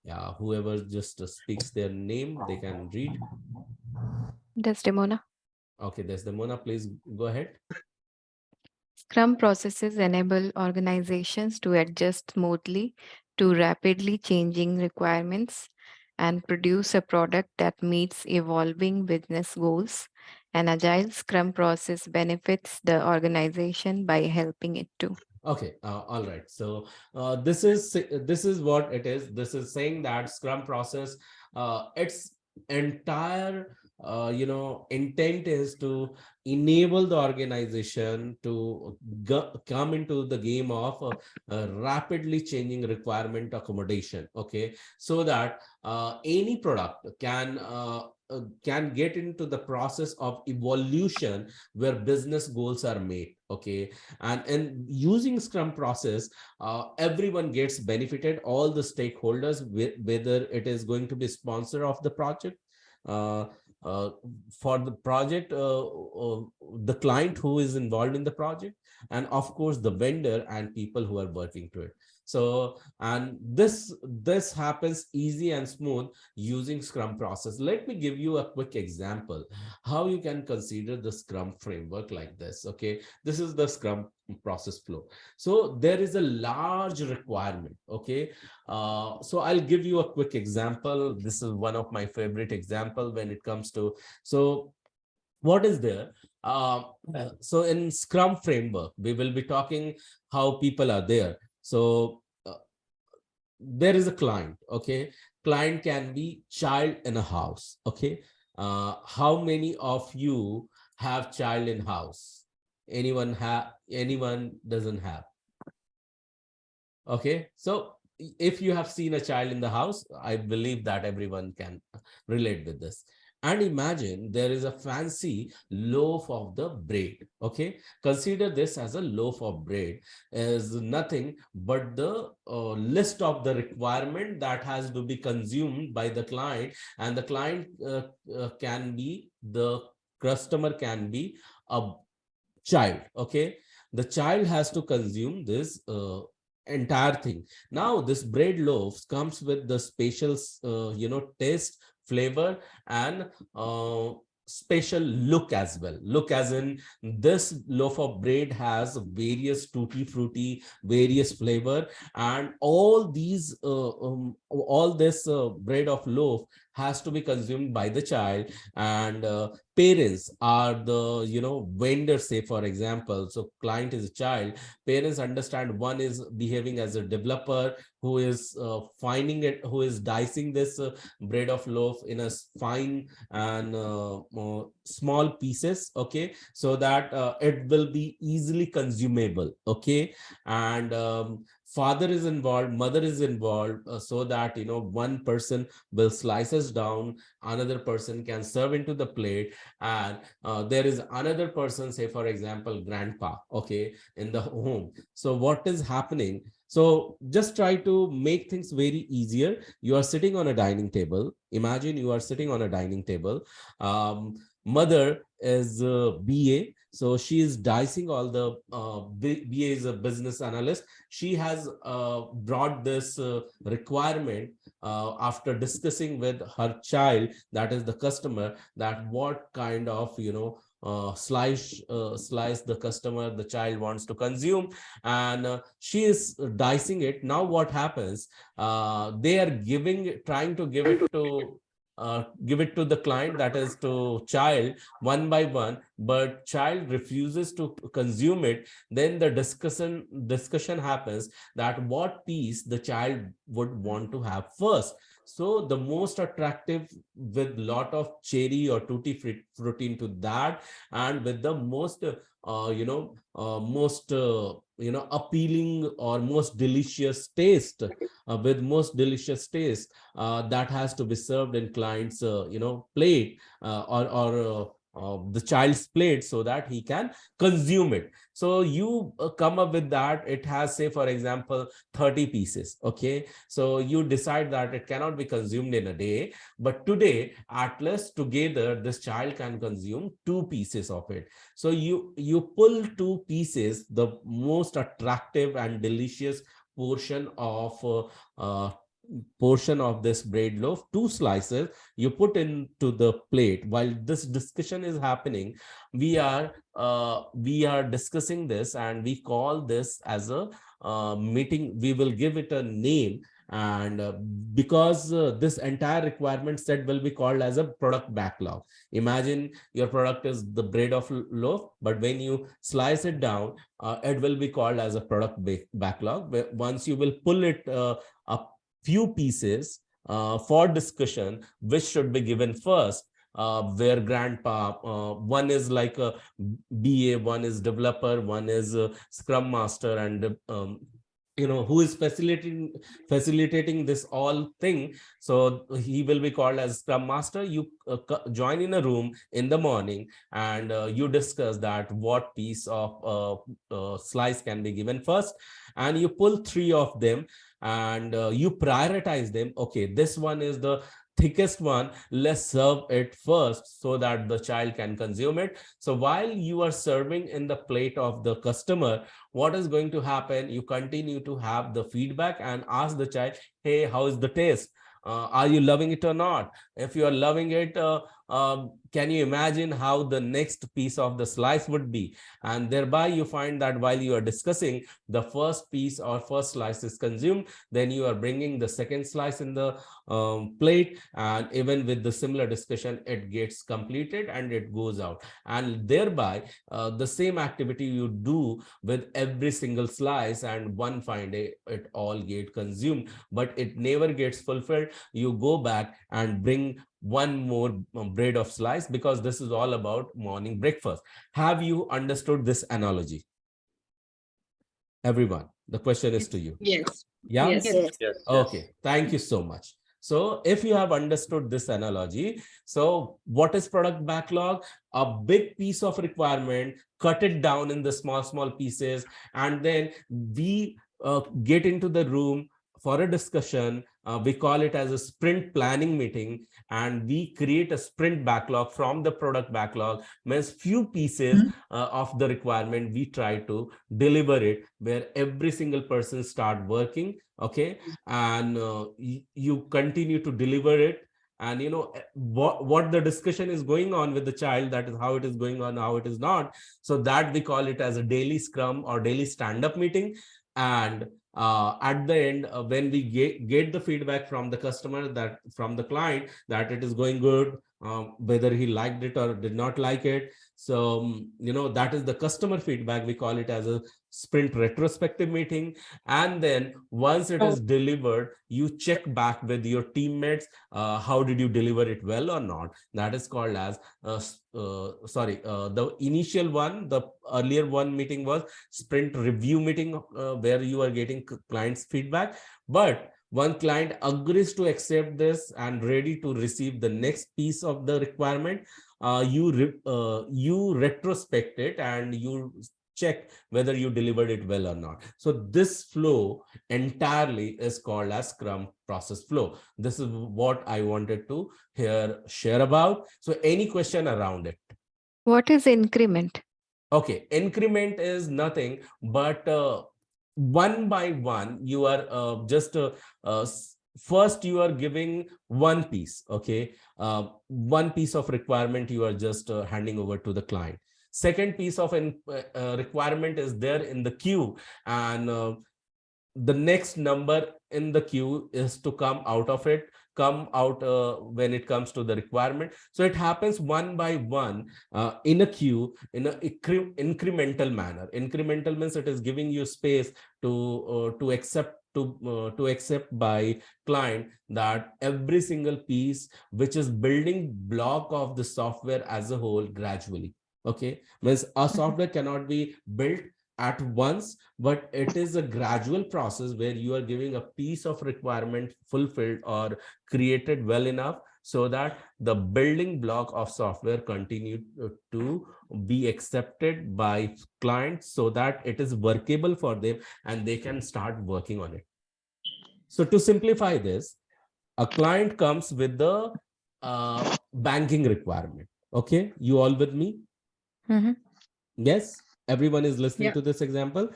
Speaker 1: Yeah, whoever just speaks their name, they can read.
Speaker 13: Desdemona.
Speaker 1: Okay, Desdemona, please go ahead.
Speaker 13: Scrum processes enable organizations to adjust smoothly to rapidly changing requirements and produce a product that meets evolving business goals. An agile Scrum process benefits the organization by helping it to.
Speaker 1: Okay, all right. So this is what it is. This is saying that Scrum process, its entire intent is to enable the organization to come into the game of rapidly changing requirement accommodation, okay, so that any product can get into the process of evolution where business goals are made, okay. And using Scrum process, everyone gets benefited, all the stakeholders, whether it is going to be sponsor of the project, uh, uh, for the project, the client who is involved in the project, and of course the vendor and people who are working to it. So, and this happens easy and smooth using Scrum process. Let me give you a quick example how you can consider the Scrum framework like this, okay. This is the Scrum process flow. So there is a large requirement, okay. So I'll give you a quick example. This is one of my favorite example when it comes to, so what is there? So in Scrum framework, we will be talking how people are there. So there is a client, okay. Client can be child in a house, okay. How many of you have child in house? Anyone doesn't have? Okay, so if you have seen a child in the house, I believe that everyone can relate with this. And imagine there is a fancy loaf of the bread, okay. Consider this as a loaf of bread is nothing but the list of the requirement that has to be consumed by the client, and the client can be, the customer can be a child, okay. The child has to consume this entire thing. Now this bread loaf comes with the special taste, flavor, and special look as well. Look as in, this loaf of bread has various tutti frutti, various flavor, and all these all this bread of loaf has to be consumed by the child. And parents are the vendors, say for example. So client is a child, parents understand, one is behaving as a developer who is finding it, who is dicing this bread of loaf in a fine and small pieces, okay, so that it will be easily consumable, okay. And father is involved, mother is involved, so that one person will slice us down, another person can serve into the plate, and there is another person, say for example grandpa, okay, in the home. So what is happening? So just try to make things very easier. You are sitting on a dining table. Imagine you are sitting on a dining table. Mother is BA, so she is dicing all the BA is a business analyst. She has brought this requirement after discussing with her child, that is the customer, that what kind of slice the customer, the child wants to consume, and she is dicing it. Now what happens? They are trying to give it to the client, that is to child, one by one, but child refuses to consume it. Then the discussion happens that what piece the child would want to have first. So the most attractive, with lot of cherry or tutti frutti into that, and with the most appealing or most delicious taste, with most delicious taste, that has to be served in client's plate, or the child's plate, so that he can consume it. So you come up with that. It has, say for example, 30 pieces, okay. So you decide that it cannot be consumed in a day, but today at least together this child can consume 2 pieces of it. So you pull 2 pieces, the most attractive and delicious portion of this bread loaf, 2 slices, you put into the plate. While this discussion is happening, we are discussing this, and we call this as a meeting. We will give it a name, and because this entire requirement set will be called as a product backlog. Imagine your product is the bread of loaf, but when you slice it down, it will be called as a product backlog. Once you will pull it up few pieces for discussion, which should be given first, where grandpa, one is like a BA, one is developer, one is a Scrum Master, and who is facilitating this all thing. So he will be called as Scrum Master. You join in a room in the morning, and you discuss that what piece of slice can be given first, and you pull 3 of them, and you prioritize them. Okay, this one is the thickest one, let's serve it first so that the child can consume it. So while you are serving in the plate of the customer, what is going to happen? You continue to have the feedback and ask the child, hey, how is the taste? Are you loving it or not? If you are loving it, can you imagine how the next piece of the slice would be? And thereby you find that while you are discussing, the first piece or first slice is consumed, then you are bringing the second slice in the plate, and even with the similar discussion, it gets completed and it goes out. And thereby the same activity you do with every single slice, and one fine day it all get consumed, but it never gets fulfilled. You go back and bring one more bread of slice, because this is all about morning breakfast. Have you understood this analogy, everyone? The question is to you.
Speaker 3: Yes.
Speaker 1: Yeah.
Speaker 3: Yes.
Speaker 1: Okay, thank you so much. So if you have understood this analogy, so what is product backlog? A big piece of requirement, cut it down in the small pieces, and then we get into the room for a discussion. We call it as a sprint planning meeting, and we create a sprint backlog from the product backlog. Means few pieces of the requirement we try to deliver it, where every single person start working. Okay, and you continue to deliver it, and what the discussion is going on with the child, that is how it is going on, how it is not. So that we call it as a daily scrum or daily stand-up meeting. And at the end, when we get the feedback from the customer, that from the client, that it is going good, whether he liked it or did not like it. So that is the customer feedback. We call it as a sprint retrospective meeting. And then once it is delivered, you check back with your teammates, how did you deliver it well or not. That is called as the initial one, the earlier one meeting was sprint review meeting, where you are getting clients feedback. But one client agrees to accept this and ready to receive the next piece of the requirement, you retrospect it and you check whether you delivered it well or not. So this flow entirely is called as Scrum process flow. This is what I wanted to share about. So any question around it?
Speaker 13: What is increment?
Speaker 1: Okay, increment is nothing but one by one you are first you are giving one piece. Okay, one piece of requirement you are just handing over to the client. Second piece of requirement is there in the queue, and the next number in the queue is to come out when it comes to the requirement. So it happens one by one in a queue in an incremental manner. Incremental means it is giving you space to accept by client that every single piece which is building block of the software as a whole gradually. Okay, means a software cannot be built at once, but it is a gradual process where you are giving a piece of requirement fulfilled or created well enough so that the building block of software continue to be accepted by clients, so that it is workable for them and they can start working on it. So to simplify this, a client comes with the banking requirement. Okay, you all with me? Yes, everyone is listening to this example.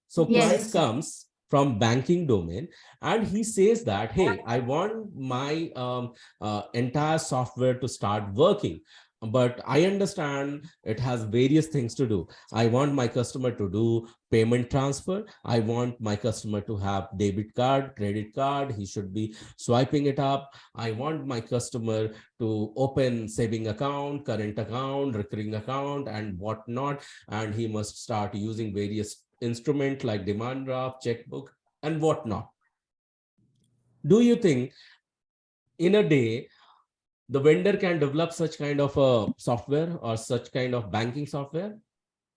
Speaker 1: So client comes from banking domain and he says that, hey, I want my entire software to start working, but I understand it has various things to do. I want my customer to do payment transfer. I want my customer to have debit card, credit card. He should be swiping it up. I want my customer to open saving account, current account, recurring account, and whatnot. And he must start using various instruments like demand draft, checkbook, and whatnot. Do you think in a day, The vendor can develop such kind of a software or such kind of banking software?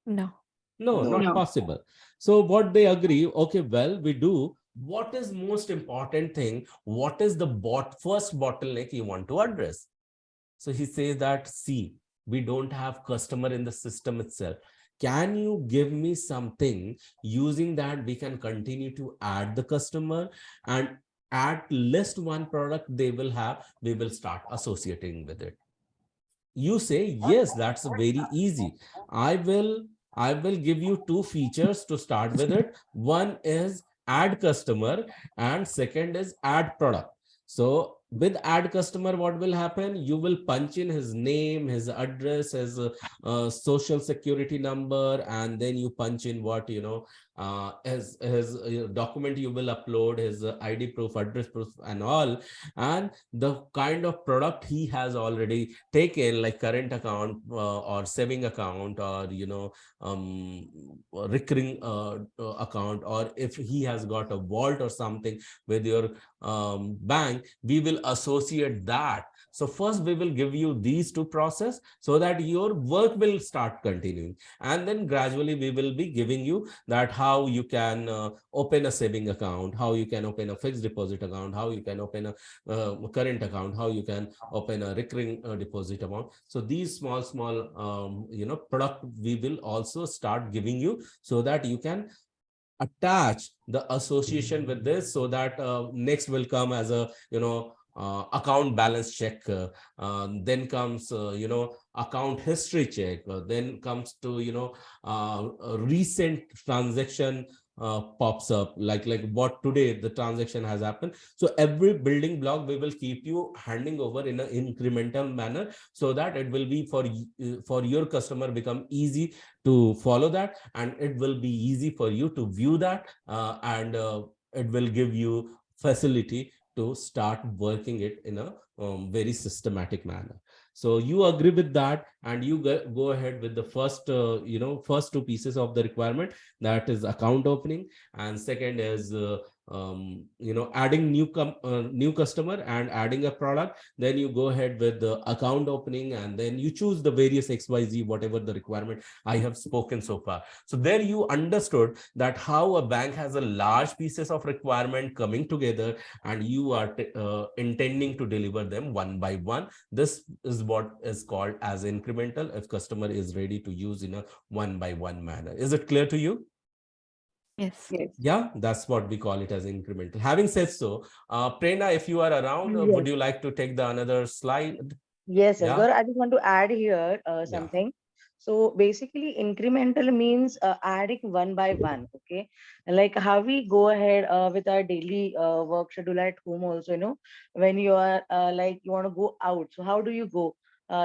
Speaker 13: No.
Speaker 1: No,
Speaker 6: No.
Speaker 1: not
Speaker 3: No.
Speaker 1: possible. So what they agree, okay, well, we do. What is most important thing? What is the first bottleneck you want to address? So he says that, see, we don't have customer in the system itself. Can you give me something using that we can continue to add the customer, and at least one product they will have, we will start associating with it. You say, yes, that's very easy. I will give you two features to start with it. One is add customer, and second is add product. So with add customer, what will happen? You will punch in his name, his address, his social security number, and then you punch in what, his document you will upload, his ID proof, address proof, and all, and the kind of product he has already taken, like current account or saving account, or recurring account, or if he has got a vault or something with your bank, we will associate that. So first we will give you these two process so that your work will start continuing, and then gradually we will be giving you that how you can open a saving account, how you can open a fixed deposit account, how you can open a current account, how you can open a recurring deposit amount. So these small product we will also start giving you, so that you can attach the association with this, so that next will come as a account balance check, then comes account history check, then comes to a recent transaction pops up, like what today the transaction has happened. So every building block we will keep you handing over in an incremental manner, so that it will be for your customer become easy to follow that, and it will be easy for you to view that, and it will give you facility to start working it in a very systematic manner. So you agree with that, and you go ahead with the first first two pieces of the requirement, that is account opening, and second is adding new customer and adding a product. Then you go ahead with the account opening, and then you choose the various XYZ, whatever the requirement I have spoken so far. So there you understood that how a bank has a large pieces of requirement coming together, and you are intending to deliver them one by one. This is what is called as incremental, if customer is ready to use in a one by one manner. Is it clear to you?
Speaker 13: Yes.
Speaker 3: Yes.
Speaker 1: Yeah, that's what we call it as incremental. Having said so, Prerna, if you are around, would
Speaker 10: Yes.
Speaker 1: you like to take the another slide?
Speaker 10: Yes, yes.
Speaker 1: Yeah,
Speaker 10: Gaurav, I just want to add here
Speaker 1: yeah.
Speaker 10: something. So basically, incremental means adding one by one. Okay, like how we go ahead with our daily work schedule at home. Also, when you are like you want to go out. So how do you go?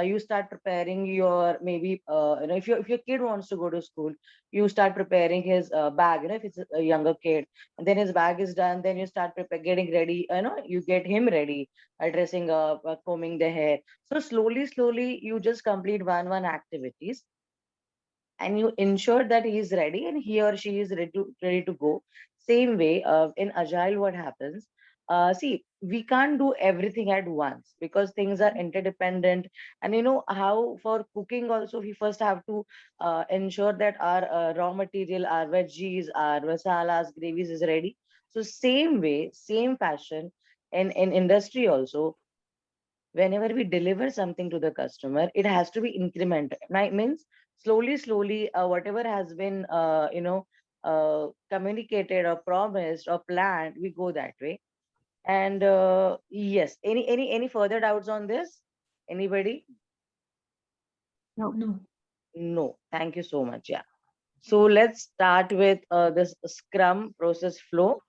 Speaker 10: You start preparing your maybe if your kid wants to go to school, you start preparing his bag. If it's a younger kid, and then his bag is done, then you start getting ready. You get him ready, dressing up, combing the hair. So slowly, you just complete one activities, and you ensure that he is ready and he or she is ready to go. Same way, in Agile, what happens? See, we can't do everything at once because things are interdependent. And you know how for cooking also, we first have to ensure that our raw material, our veggies, our masalas, gravies is ready. So same way, same fashion, in industry also, whenever we deliver something to the customer, it has to be incremental. Means slowly, whatever has been, communicated or promised or planned, we go that way. And yes, any further doubts on this? Anybody?
Speaker 3: No.
Speaker 12: No.
Speaker 10: No. Thank you so much. Yeah. So let's start with this Scrum process flow.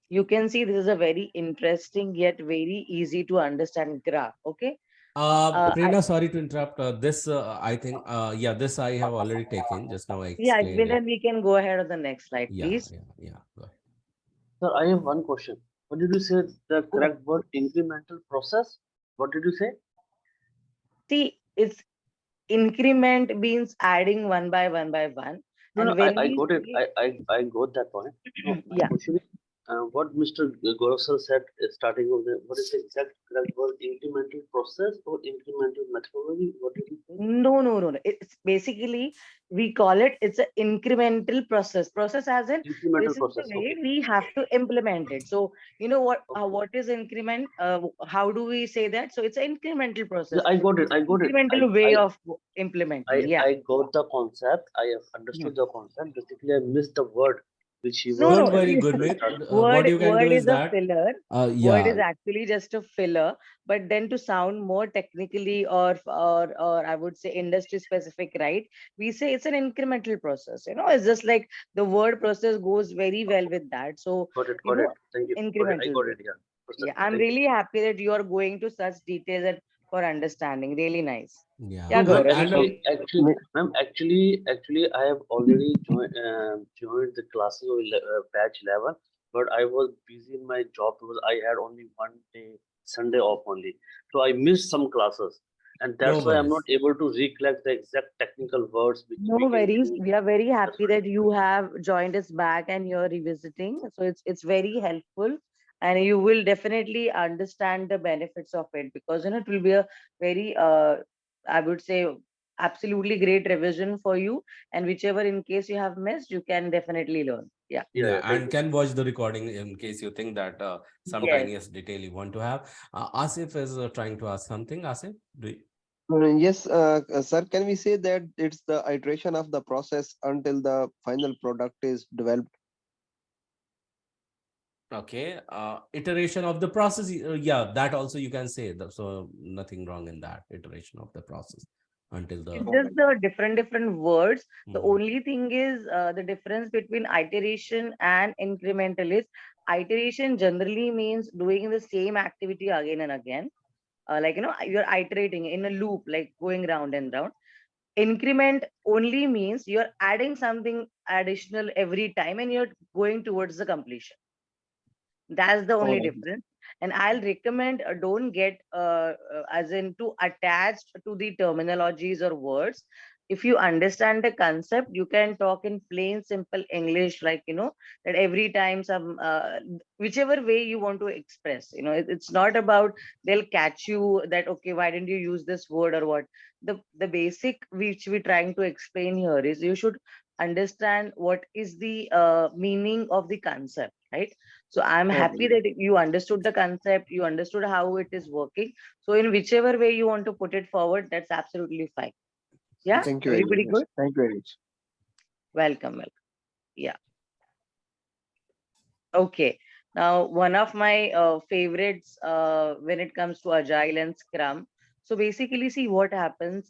Speaker 10: You can see this is a very interesting yet very easy to understand graph. Okay. I
Speaker 1: Prerna, sorry to interrupt. This, I think, yeah, this I have already taken. Just now I
Speaker 10: Yeah,
Speaker 1: explained it.
Speaker 10: then we can go ahead on the next slide,
Speaker 1: Yeah,
Speaker 10: please.
Speaker 1: yeah. Go ahead.
Speaker 14: Sir, I have one question. What did you say? The correct word incremental process? What did you say?
Speaker 10: See, it's increment means adding one by one.
Speaker 14: No,
Speaker 10: And
Speaker 14: no,
Speaker 10: when
Speaker 14: I
Speaker 10: we
Speaker 14: got it.
Speaker 10: say,
Speaker 14: I got that point. No, my
Speaker 10: yeah,
Speaker 14: question is what Mr. Gaurav sir said starting of the, what is the exact correct word? Incremental process or incremental methodology? What did you say?
Speaker 10: No. It's basically, we call it, it's an incremental process. Process as in,
Speaker 14: Incremental
Speaker 10: this is the
Speaker 14: process.
Speaker 10: way
Speaker 14: Okay.
Speaker 10: we have to implement it. So, you know what is increment? How do we say that? So it's an incremental
Speaker 14: Yeah,
Speaker 10: process.
Speaker 14: I got it.
Speaker 10: It's
Speaker 14: I got it.
Speaker 10: incremental way of implementing. Yeah.
Speaker 14: I got the concept. I have understood the concept. Basically, I missed the word which he was.
Speaker 1: Don't worry, Gurmeet. What you can do
Speaker 10: Word
Speaker 1: is
Speaker 10: is a
Speaker 1: that,
Speaker 10: filler. Word
Speaker 1: yeah,
Speaker 10: is actually just a filler, but then to sound more technically or I would say industry specific, right? We say it's an incremental process. You know, it's just like the word process goes very well with that. So,
Speaker 14: Got it.
Speaker 10: you
Speaker 14: Got it.
Speaker 10: know,
Speaker 14: Thank you. Got it. I
Speaker 10: incremental
Speaker 14: got
Speaker 10: way.
Speaker 14: it. Yeah.
Speaker 10: Yeah,
Speaker 14: Process.
Speaker 10: I'm
Speaker 14: Thank you.
Speaker 10: really happy that you are going to such details and for understanding. Really nice.
Speaker 1: yeah.
Speaker 10: Yeah,
Speaker 14: No,
Speaker 10: Gaurav.
Speaker 1: And
Speaker 14: actually, I have already joined the classes of batch 11, but I was busy in my job because I had only one day, Sunday off only. So I missed some classes, and
Speaker 1: no
Speaker 14: that's why I'm not
Speaker 1: worries.
Speaker 14: able to recollect the exact technical words which
Speaker 10: No
Speaker 14: we can
Speaker 10: worries.
Speaker 14: use.
Speaker 10: We are very
Speaker 14: That's
Speaker 10: happy
Speaker 14: why.
Speaker 10: that you have joined us back and you're revisiting. So it's very helpful, and you will definitely understand the benefits of it, because you know it will be a very I would say absolutely great revision for you. And whichever in case you have missed, you can definitely learn. Yeah.
Speaker 14: Yeah,
Speaker 1: Yeah,
Speaker 14: yeah. Thank
Speaker 1: and
Speaker 14: you.
Speaker 1: can watch the recording in case you think that some
Speaker 10: Yes.
Speaker 1: tiniest detail you want to have. Asif is trying to ask something. Asif,
Speaker 6: Yes, sir, can we say that it's the iteration of the process until the final product is developed?
Speaker 1: okay. Iteration of the process. Yeah, that also you can say. So nothing wrong in that iteration of the process until the.
Speaker 10: It's just the different words. The
Speaker 1: Mhm.
Speaker 10: only thing is the difference between iteration and incremental is iteration generally means doing the same activity again and again. Like you know, you're iterating in a loop, like going round and round. Increment only means you're adding something additional every time and you're going towards the completion. That's the only
Speaker 6: Oh,
Speaker 10: difference. And I'll recommend don't get as in too attached to the terminologies or words. If you understand the concept, you can talk in plain, simple English, like you know, that every time some whichever way you want to express, you know, it's not about they'll catch you that okay, why didn't you use this word or what. The basic which we're trying to explain here is you should understand what is the meaning of the concept, right? So I'm happy
Speaker 6: okay.
Speaker 10: that you understood the concept, you understood how it is working. So in whichever way you want to put it forward, that's absolutely fine. Yeah,
Speaker 6: Thank you very
Speaker 10: everybody
Speaker 6: much.
Speaker 10: good?
Speaker 6: Thank you very much.
Speaker 10: Welcome. Yeah. Okay. Now, one of my favorites when it comes to Agile and Scrum. So basically, see what happens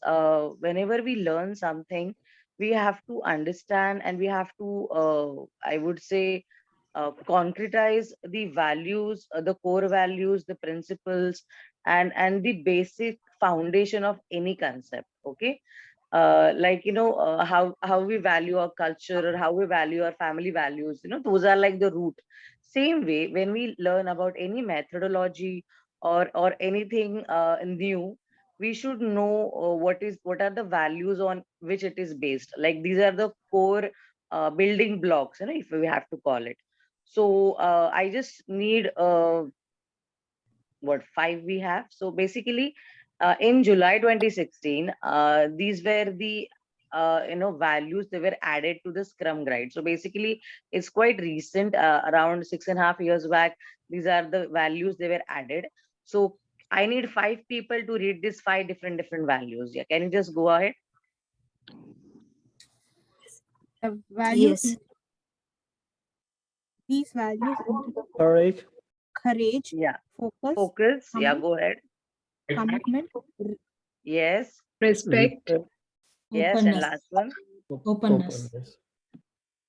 Speaker 10: whenever we learn something, we have to understand and we have to, I would say, concretize the values, the core values, the principles, and the basic foundation of any concept. Okay, like you know how we value our culture or how we value our family values. You know, those are like the root. Same way, when we learn about any methodology or anything new, we should know what are the values on which it is based. Like these are the core building blocks, you know, if we have to call it. So I just need what five we have. So basically, in July 2016, these were the you know values they were added to the Scrum Guide. So basically, it's quite recent, around 6.5 years back. These are the values they were added. So I need five people to read these five different values. Yeah, can you just go ahead?
Speaker 8: The values,
Speaker 4: Yes.
Speaker 8: these values include
Speaker 5: Courage.
Speaker 8: courage,
Speaker 10: Yeah,
Speaker 8: focus,
Speaker 10: focus. Yeah, go ahead.
Speaker 8: commitment,
Speaker 10: Yes,
Speaker 3: Respect,
Speaker 10: yes, and
Speaker 12: Openness.
Speaker 10: last one.
Speaker 12: Openness.
Speaker 5: Openness.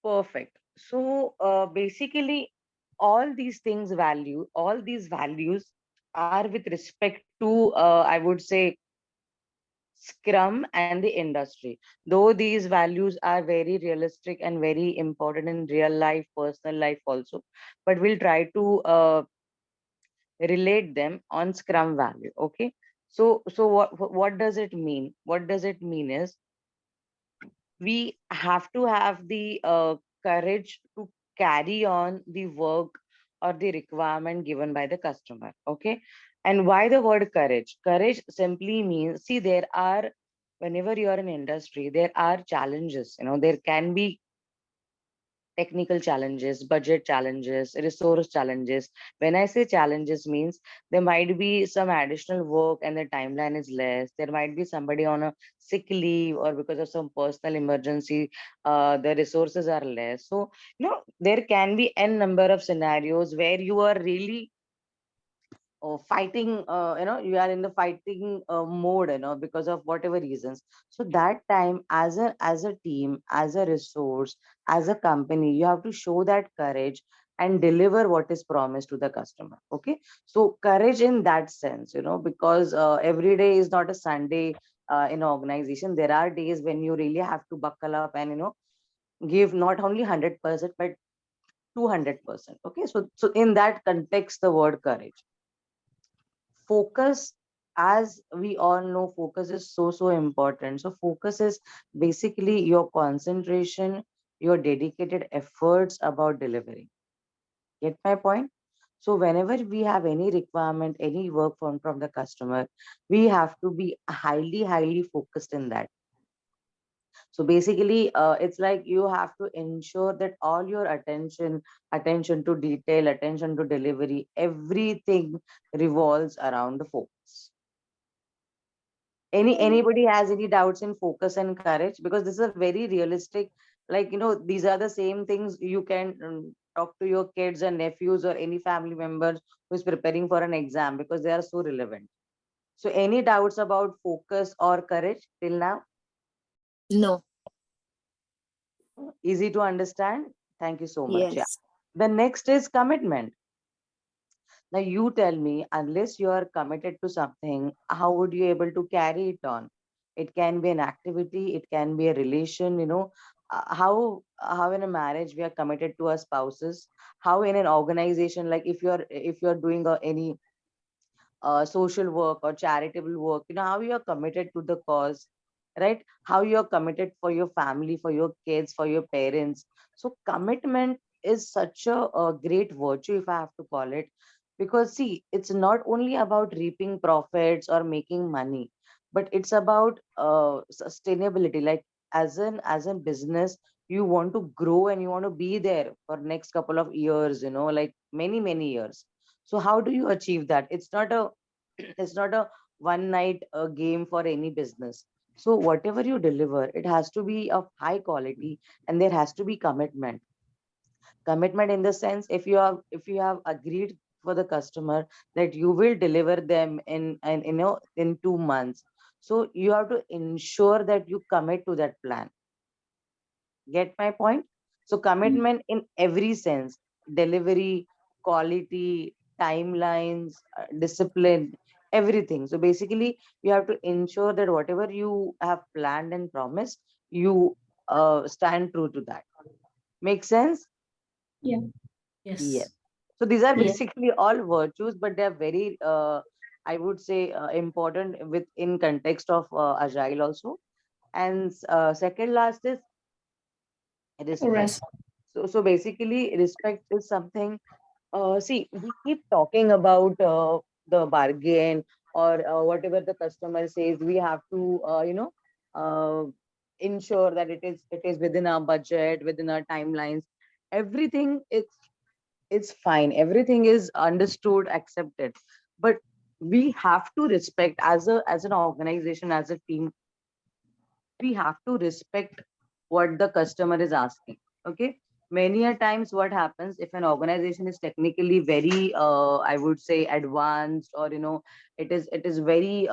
Speaker 10: Perfect. So basically, all these values are with respect to, I would say, Scrum and the industry. Though these values are very realistic and very important in real life, personal life also, but we'll try to relate them on Scrum value. Okay. So what does it mean? What does it mean is we have to have the courage to carry on the work or the requirement given by the customer. Okay. And why the word courage? Courage simply means, see, there are, whenever you are in industry, there are challenges. There can be technical challenges, budget challenges, resource challenges. When I say challenges, means there might be some additional work and the timeline is less. There might be somebody on a sick leave, or because of some personal emergency, the resources are less. So, there can be n number of scenarios where you are really fighting, you are in the fighting mode, because of whatever reasons. So that time, as a team, as a resource, as a company, you have to show that courage and deliver what is promised to the customer. Okay. So courage in that sense, because every day is not a Sunday in organization. There are days when you really have to buckle up and give not only 100% but 200%. Okay. So in that context, the word courage. Focus, as we all know, focus is so important. So focus is basically your concentration, your dedicated efforts about delivering. Get my point? So whenever we have any requirement, any work from the customer, we have to be highly focused in that. So basically, it's like you have to ensure that all your attention to detail, attention to delivery, everything revolves around the focus. Anybody has any doubts in focus and courage? Because this is a very realistic, like, these are the same things you can talk to your kids and nephews or any family members who is preparing for an exam, because they are so relevant. So any doubts about focus or courage till now?
Speaker 4: No.
Speaker 10: Easy to understand? Thank you so much. Yeah.
Speaker 4: Yes.
Speaker 10: The next is commitment. Now you tell me, unless you are committed to something, how would you able to carry it on? It can be an activity, it can be a relation, how in a marriage we are committed to our spouses, how in an organization, like if you're doing any social work or charitable work, how you are committed to the cause, right? How you are committed for your family, for your kids, for your parents. So commitment is such a great virtue, if I have to call it, because see, it's not only about reaping profits or making money, but it's about sustainability. Like, as a business, you want to grow and you want to be there for next couple of years, like many years. So how do you achieve that? It's not a one night game for any business. So whatever you deliver, it has to be of high quality, and there has to be commitment in the sense, if you have agreed for the customer that you will deliver them in 2 months, so you have to ensure that you commit to that plan. Get my point? So commitment in every sense: delivery, quality, timelines, discipline, everything. So basically, you have to ensure that whatever you have planned and promised, you stand true to that. Make sense?
Speaker 12: Yeah.
Speaker 10: Yes.
Speaker 12: Yes.
Speaker 10: So these are
Speaker 12: Yeah.
Speaker 10: basically all virtues, but they are very, I would say, important within context of agile also. And second last is respect.
Speaker 12: Rest.
Speaker 10: So basically, respect is something. See, we keep talking about the bargain, or whatever the customer says. We have to, uh, ensure that it is within our budget, within our timelines. Everything is fine. Everything is understood, accepted. But we have to respect, as an organization, as a team, we have to respect what the customer is asking. Okay. Many a times what happens, if an organization is technically very, I would say, advanced, or it is very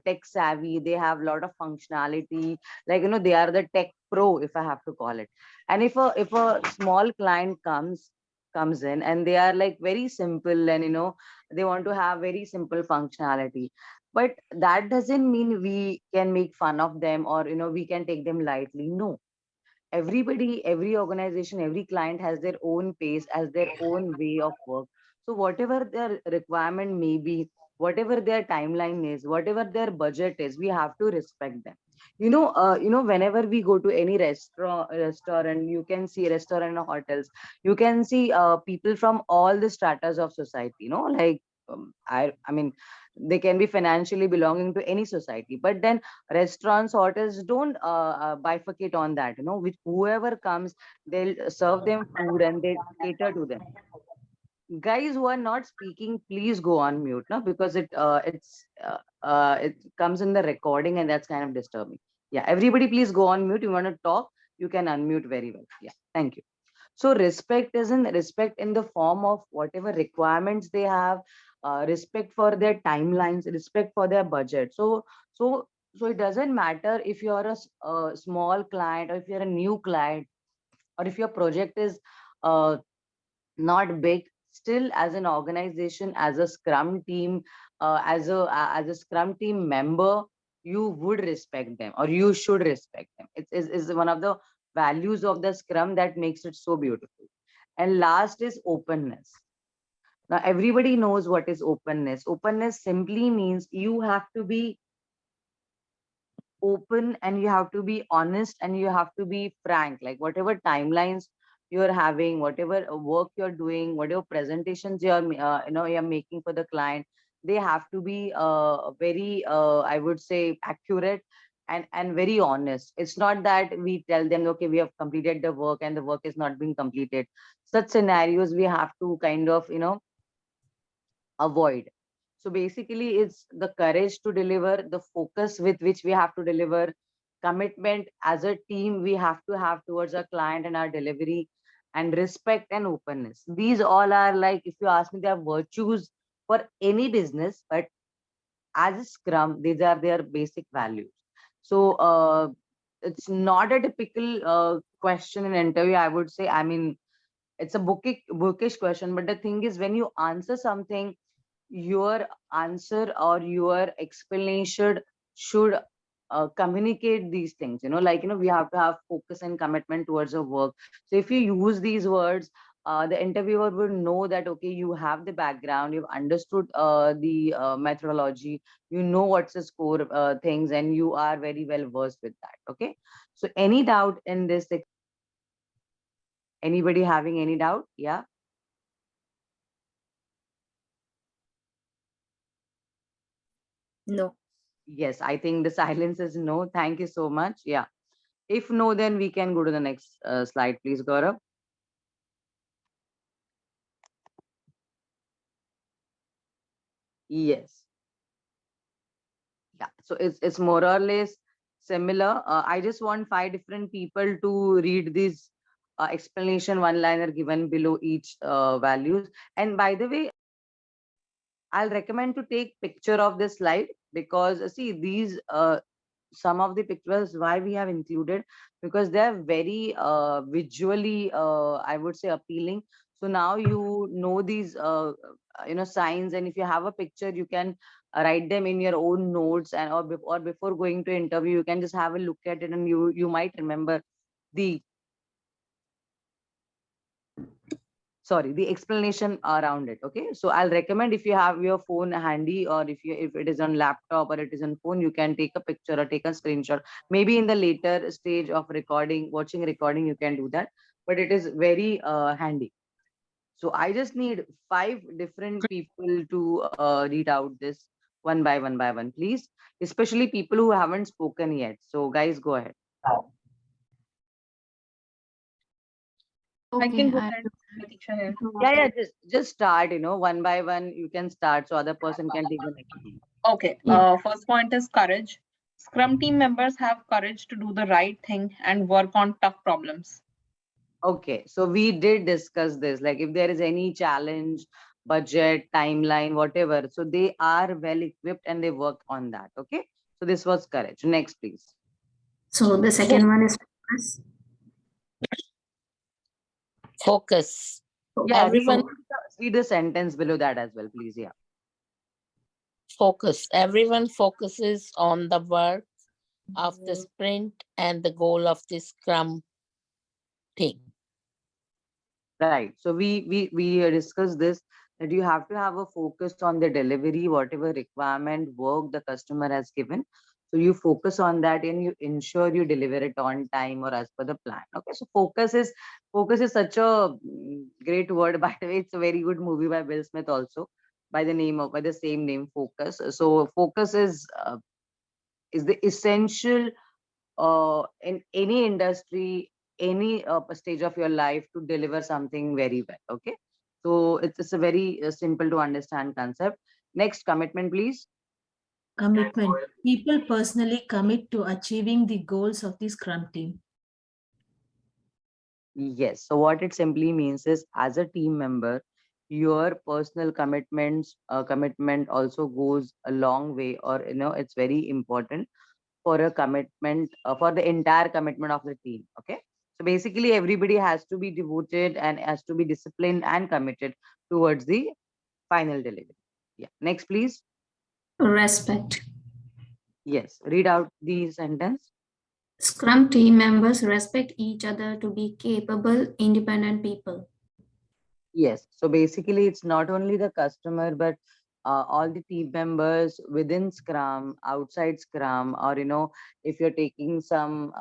Speaker 10: tech savvy, they have a lot of functionality, like, they are the tech pro, if I have to call it. And if a small client comes in, and they are like very simple, and they want to have very simple functionality, but that doesn't mean we can make fun of them, or we can take them lightly. No. Everybody, every organization, every client has their own pace, has their own way of work. So whatever their requirement may be, whatever their timeline is, whatever their budget is, we have to respect them. Whenever we go to any restaurant, you can see restaurant or hotels, you can see people from all the stratas of society, like I mean, they can be financially belonging to any society, but then restaurants, hotels don't bifurcate on that, with whoever comes, they'll serve them food and they cater to them. Guys who are not speaking, please go on mute now, because it comes in the recording and that's kind of disturbing. Yeah, everybody please go on mute. You want to talk, you can unmute very well. Yeah, thank you. So respect in the form of whatever requirements they have, respect for their timelines, respect for their budget. So it doesn't matter if you're a small client, or if you're a new client, or if your project is uh, not big. Still, as an organization, as a scrum team, as a scrum team member, you would respect them, or you should respect them. It's one of the values of the scrum that makes it so beautiful. And last is openness. Now everybody knows what is openness. Openness simply means you have to be open, and you have to be honest, and you have to be frank. Like whatever timelines you're having, whatever work you're doing, whatever presentations you're making for the client, they have to be very I would say accurate, and very honest. It's not that we tell them, okay, we have completed the work and the work is not being completed. Such scenarios we have to kind of avoid. So basically, it's the courage to deliver, the focus with which we have to deliver, commitment as a team we have to have towards our client and our delivery, and respect and openness. These all are, like, if you ask me, they are virtues for any business, but as a Scrum, these are their basic values. So it's not a typical question in interview, I would say. I mean, it's a bookish question, but the thing is, when you answer something, your answer or your explanation should communicate these things, like, we have to have focus and commitment towards the work. So if you use these words, the interviewer will know that, okay, you have the background, you've understood the methodology, you know what's the score things, and you are very well versed with that. Okay, so any doubt in this? Anybody having any doubt? Yeah.
Speaker 4: No.
Speaker 10: Yes, I think the silence is no. Thank you so much. Yeah. If no, then we can go to the next slide, please, Gaurav. Yes. Yeah. So it's more or less similar. I just want 5 different people to read this explanation one-liner given below each values. And by the way, I'll recommend to take picture of this slide, because see, these some of the pictures why we have included, because they're very visually I would say appealing. So now you know these signs, and if you have a picture, you can write them in your own notes, and or before going to interview, you can just have a look at it, and you might remember the the explanation around it. Okay, so I'll recommend, if you have your phone handy, or if it is on laptop or it is on phone, you can take a picture or take a screenshot. Maybe in the later stage of watching recording, you can do that, but it is very handy. So I just need 5 different people to read out this one by one, please, especially people who haven't spoken yet. So guys, go ahead.
Speaker 7: I
Speaker 13: Okay,
Speaker 7: can go ahead, Letitia here.
Speaker 10: Yeah, just start, one by one, you can start, so other person can take the next.
Speaker 7: Okay. First point is courage. Scrum team members have courage to do the right thing and work on tough problems.
Speaker 10: Okay, so we did discuss this, like if there is any challenge, budget, timeline, whatever, so they are well equipped and they work on that. Okay, so this was courage. Next, please.
Speaker 15: So the second one is focus.
Speaker 16: Focus.
Speaker 10: Yeah,
Speaker 16: Everyone
Speaker 10: read the sentence below that as well, please. Yeah.
Speaker 16: focus. Everyone focuses on the work of the sprint and the goal of the Scrum team.
Speaker 10: Right. So we discussed this, that you have to have a focus on the delivery, whatever requirement work the customer has given. So you focus on that and you ensure you deliver it on time or as per the plan. Okay, so focus is such a great word. By the way, it's a very good movie by Will Smith also, by the same name, Focus. So focus is the essential in any industry, any stage of your life to deliver something very well. Okay, so it's a very simple to understand concept. Next, commitment, please.
Speaker 12: Commitment. People personally commit to achieving the goals of the Scrum team.
Speaker 10: Yes. So what it simply means is, as a team member, your personal commitment also goes a long way, or it's very important for a commitment for the entire commitment of the team. Okay. So basically, everybody has to be devoted and has to be disciplined and committed towards the final delivery. Yeah. Next, please.
Speaker 15: Respect.
Speaker 10: Yes. Read out the sentence.
Speaker 15: Scrum team members respect each other to be capable, independent people.
Speaker 10: Yes. So basically, it's not only the customer, but all the team members within Scrum, outside Scrum, or if you're taking some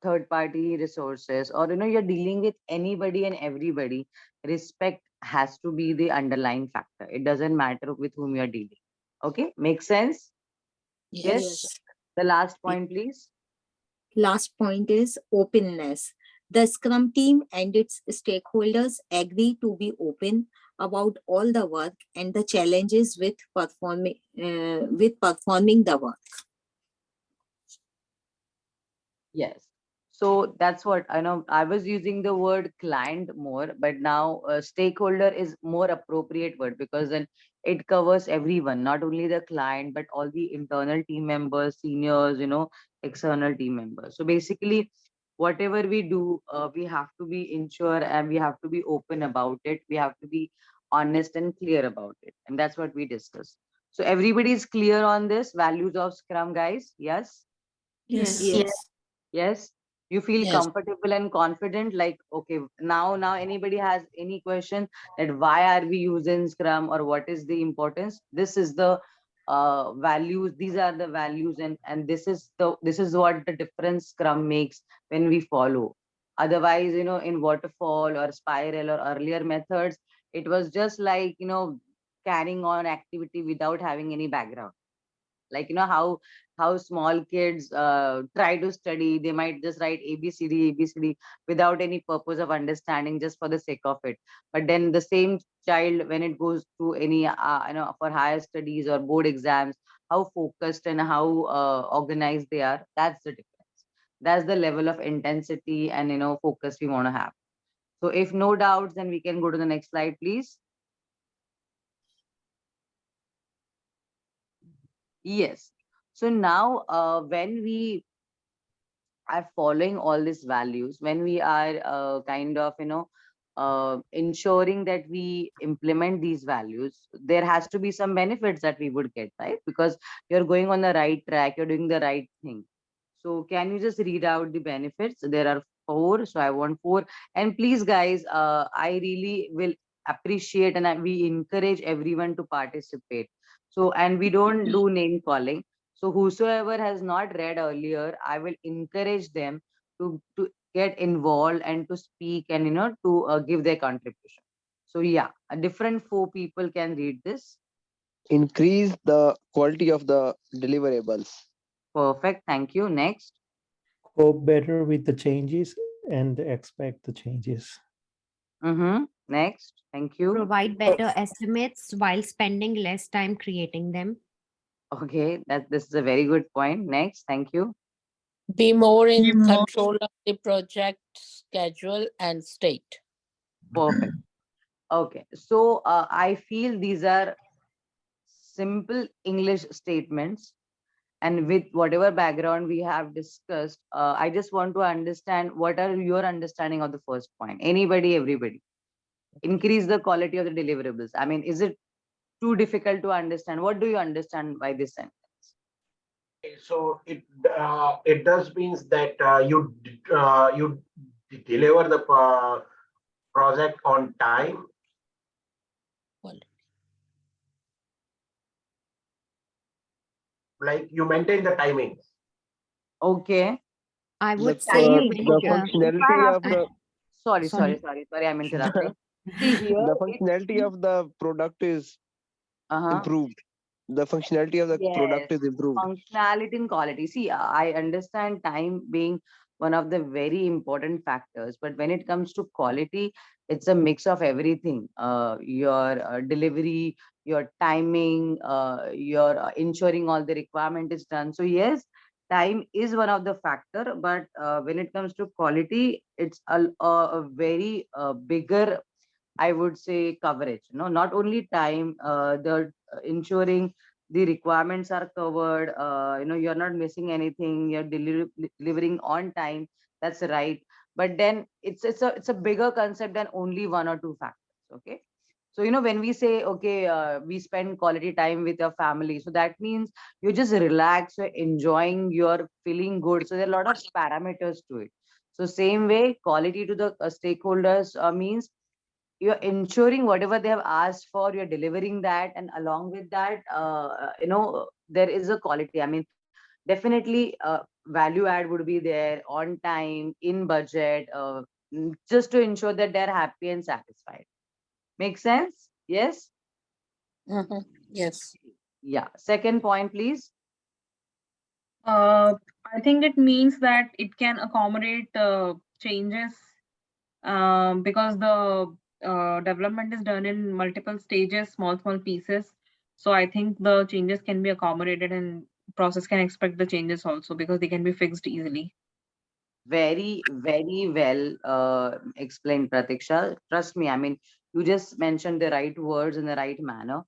Speaker 10: third-party resources, or you're dealing with anybody and everybody, respect has to be the underlying factor. It doesn't matter with whom you're dealing. Okay, makes sense? Yes. The last point, please.
Speaker 4: Last point is openness. The Scrum team and its stakeholders agree to be open about all the work and the challenges with performing the work.
Speaker 10: Yes. So that's what I know. I was using the word client more, but now stakeholder is more appropriate word, because then it covers everyone, not only the client, but all the internal team members, seniors, external team members. So basically, whatever we do, we have to be ensure and we have to be open about it. We have to be honest and clear about it. And that's what we discuss. So everybody is clear on this values of Scrum, guys? Yes?
Speaker 12: Yes.
Speaker 10: Yes, you feel
Speaker 16: Yes.
Speaker 10: comfortable and confident, like, okay, now anybody has any question that why are we using Scrum or what is the importance? This is the values, these are the values, and this is what the difference Scrum makes when we follow. Otherwise, in waterfall or spiral or earlier methods, it was just like carrying on activity without having any background. Like how small kids try to study, they might just write abcd without any purpose of understanding, just for the sake of it. But then the same child, when it goes to any for higher studies or board exams, how focused and how organized they are. That's the difference. That's the level of intensity and focus we want to have. So if no doubts, then we can go to the next slide, please. Yes. So now, when we are following all these values, when we are kind of, ensuring that we implement these values, there has to be some benefits that we would get, right? Because you're going on the right track, you're doing the right thing. So can you just read out the benefits? There are 4, so I want 4. And please, guys, I really will appreciate and we encourage everyone to participate. So, and we don't do name calling. So whosoever has not read earlier, I will encourage them to get involved and to speak and to give their contribution. So yeah, a different 4 people can read this.
Speaker 6: Increase the quality of the deliverables.
Speaker 10: Perfect. Thank you. Next.
Speaker 5: Cope better with the changes and expect the changes.
Speaker 10: Next. Thank you.
Speaker 9: Provide better estimates while spending less time creating them.
Speaker 10: Okay, this is a very good point. Next. Thank you.
Speaker 16: Be more in control of the project schedule and state.
Speaker 10: Perfect. Okay, so I feel these are simple English statements, and with whatever background we have discussed, I just want to understand what are your understanding of the first point. Anybody, everybody. Increase the quality of the deliverables. I mean, is it too difficult to understand? What do you understand by this sentence?
Speaker 11: So it does means that you deliver the project on time. like you maintain the timings.
Speaker 10: Okay.
Speaker 9: I
Speaker 6: The,
Speaker 9: would say
Speaker 10: Timing.
Speaker 9: when
Speaker 6: the
Speaker 10: Okay.
Speaker 9: it,
Speaker 10: If I
Speaker 6: functionality
Speaker 10: have
Speaker 6: of
Speaker 10: to,
Speaker 6: the
Speaker 10: sorry,
Speaker 9: sorry.
Speaker 10: I'm interrupting. See here,
Speaker 6: the
Speaker 10: it's
Speaker 6: functionality of the product is
Speaker 10: uh-huh.
Speaker 6: improved. The functionality of the product
Speaker 10: Yes,
Speaker 6: is improved.
Speaker 10: functionality and quality. See, I understand time being one of the very important factors, but when it comes to quality, it's a mix of everything. Your delivery, your timing, your ensuring all the requirement is done. So yes, time is one of the factor, but when it comes to quality, it's a very bigger, I would say, coverage. No, not only time, the ensuring the requirements are covered. You're not missing anything. You're delivering on time. That's right. But then it's a bigger concept than only one or two factors. Okay. So when we say okay, we spend quality time with your family, so that means you just relax, you're enjoying, you're feeling good. So there are a lot of parameters to it. So same way, quality to the stakeholders means you're ensuring whatever they have asked for, you're delivering that, and along with that, there is a quality. I mean, definitely value add would be there on time, in budget, just to ensure that they're happy and satisfied. Make sense? Yes.
Speaker 16: Yes.
Speaker 10: Yeah, second point, please.
Speaker 7: I think it means that it can accommodate changes because the development is done in multiple stages, small pieces. So I think the changes can be accommodated and process can expect the changes also because they can be fixed easily.
Speaker 10: Very, very well explained, Pratiksha. Trust me, I mean, you just mentioned the right words in the right manner.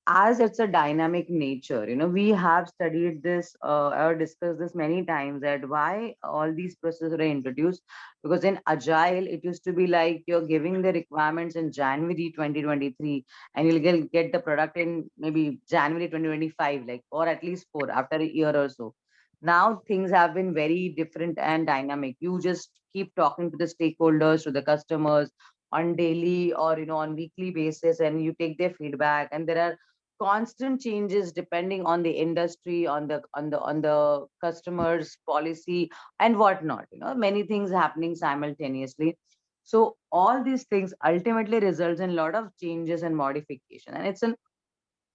Speaker 10: As it's a dynamic nature, we have studied this or discussed this many times, that why all these processes were introduced. Because in Agile, it used to be like you're giving the requirements in January 2023, and you'll get the product in maybe January 2025, like, or at least four after a year or so. Now things have been very different and dynamic. You just keep talking to the stakeholders, to the customers on daily or on weekly basis, and you take their feedback, and there are constant changes depending on the industry, on the customers policy and whatnot. Many things happening simultaneously. So all these things ultimately results in a lot of changes and modification, and it's an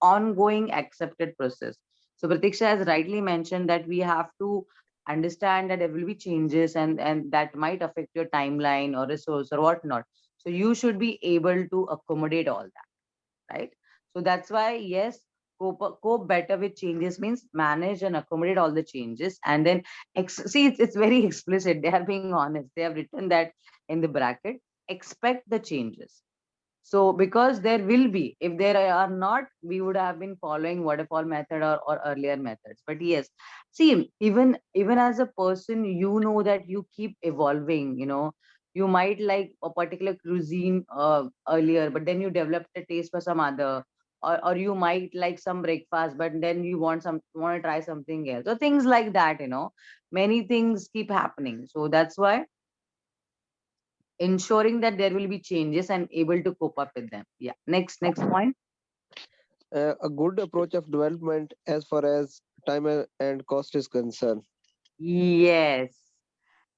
Speaker 10: ongoing accepted process. So Pratiksha has rightly mentioned that we have to understand that there will be changes, and that might affect your timeline or resource or whatnot. So you should be able to accommodate all that, right? So that's why, yes, cope better with changes means manage and accommodate all the changes. And then see, it's very explicit. They are being honest. They have written that in the bracket. Expect the changes. So because there will be, if there are not, we would have been following waterfall method or earlier methods. But yes, see, even as a person, that you keep evolving. You might like a particular cuisine earlier, but then you developed a taste for some other, or you might like some breakfast, but then you want to try something else. So things like that. Many things keep happening. So that's why ensuring that there will be changes and able to cope up with them. Yeah. Next point.
Speaker 6: A good approach of development as far as time and cost is concerned.
Speaker 10: Yes.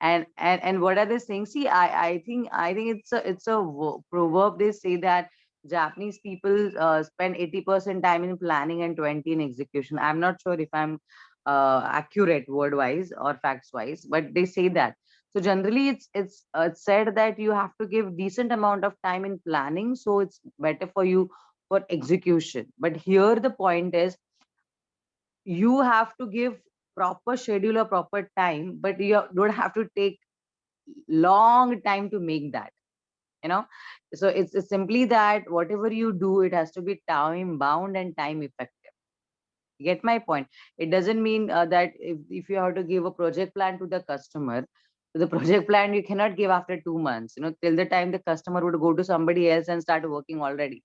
Speaker 10: And what are they saying? See, I think it's a proverb. They say that Japanese people spend 80% time in planning and 20 in execution. I'm not sure if I'm accurate word wise or facts wise, but they say that. So generally, it's said that you have to give decent amount of time in planning, so it's better for you for execution. But here the point is, you have to give proper schedule or proper time, but you don't have to take long time to make that. you know so it's simply that whatever you do, it has to be time bound and time effective. You get my point? It doesn't mean that if you have to give a project plan to the customer, the project plan you cannot give after 2 months, till the time the customer would go to somebody else and start working already.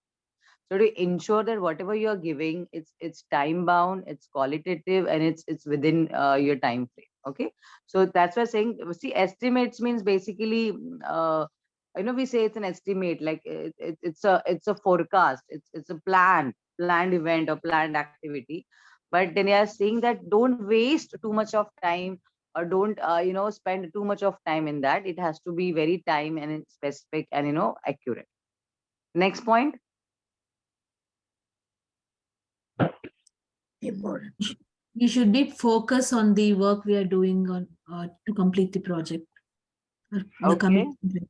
Speaker 10: So to ensure that whatever you're giving, it's time bound, it's qualitative, and it's within your time frame. Okay. So that's why saying, see, estimates means basically, we say it's an estimate, like it's a forecast, it's a planned event or planned activity. But then they are saying that don't waste too much of time, or don't spend too much of time in that. It has to be very time and specific and accurate. Next point.
Speaker 12: We should need focus on the work we are doing on to complete the project. The
Speaker 10: Okay.
Speaker 12: commitment.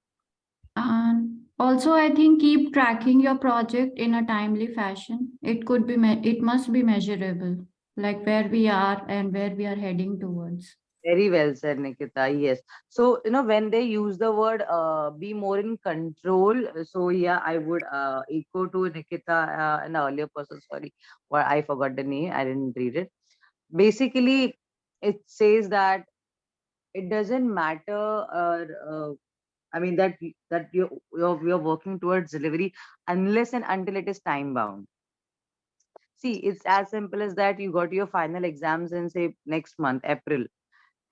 Speaker 15: And also, I think keep tracking your project in a timely fashion. It could be, it must be measurable, like where we are and where we are heading towards.
Speaker 10: Very well said, Nikita. Yes. So, when they use the word be more in control, so yeah, I would echo to Nikita, an earlier person. Sorry, well, I forgot the name. I didn't read it. Basically, it says that it doesn't matter, I mean, that you're working towards delivery unless and until it is time bound. See, it's as simple as that. You got your final exams in, say, next month, April,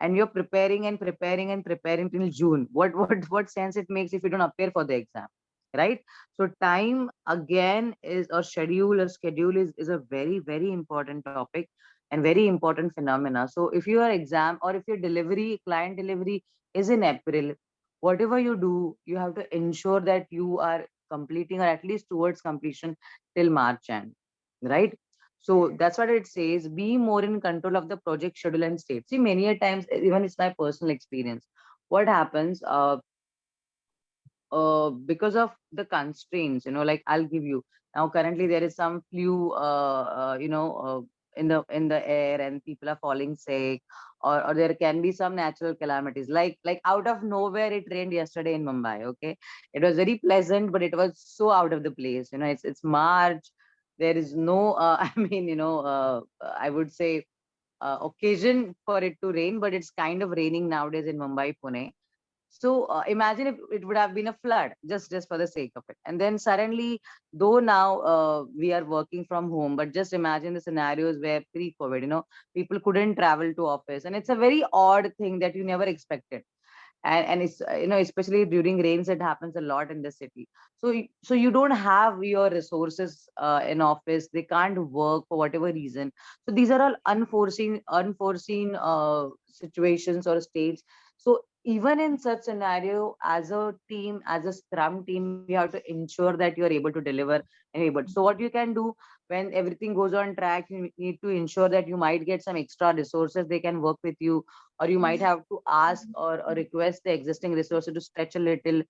Speaker 10: and you're preparing and preparing and preparing till June. What sense it makes if you don't appear for the exam, right? So time again is, or schedule is a very, very important topic and very important phenomena. So if your exam or if your delivery, client delivery is in April, whatever you do, you have to ensure that you are completing or at least towards completion till March end, right? So that's what it says. Be more in control of the project schedule and state. See, many a times, even it's my personal experience. What happens? Because of the constraints, like I'll give you now. Currently, there is some flu, in the air, and people are falling sick, or there can be some natural calamities. Like out of nowhere, it rained yesterday in Mumbai. Okay, it was very pleasant, but it was so out of the place. It's March. There is no, I mean, I would say occasion for it to rain, but it's kind of raining nowadays in Mumbai, Pune. So imagine if it would have been a flood, just for the sake of it. And then suddenly, though now we are working from home, but just imagine the scenarios where pre-COVID, people couldn't travel to office, and it's a very odd thing that you never expected. And it's especially during rains, it happens a lot in the city. So so you don't have your resources in office. They can't work for whatever reason. So these are all unforeseen situations or states. So even in such scenario, as a team, as a Scrum team, you have to ensure that you are able to deliver and able. So what you can do when everything goes on track, you need to ensure that you might get some extra resources. They can work with you, or you might have to ask or request the existing resources to stretch a little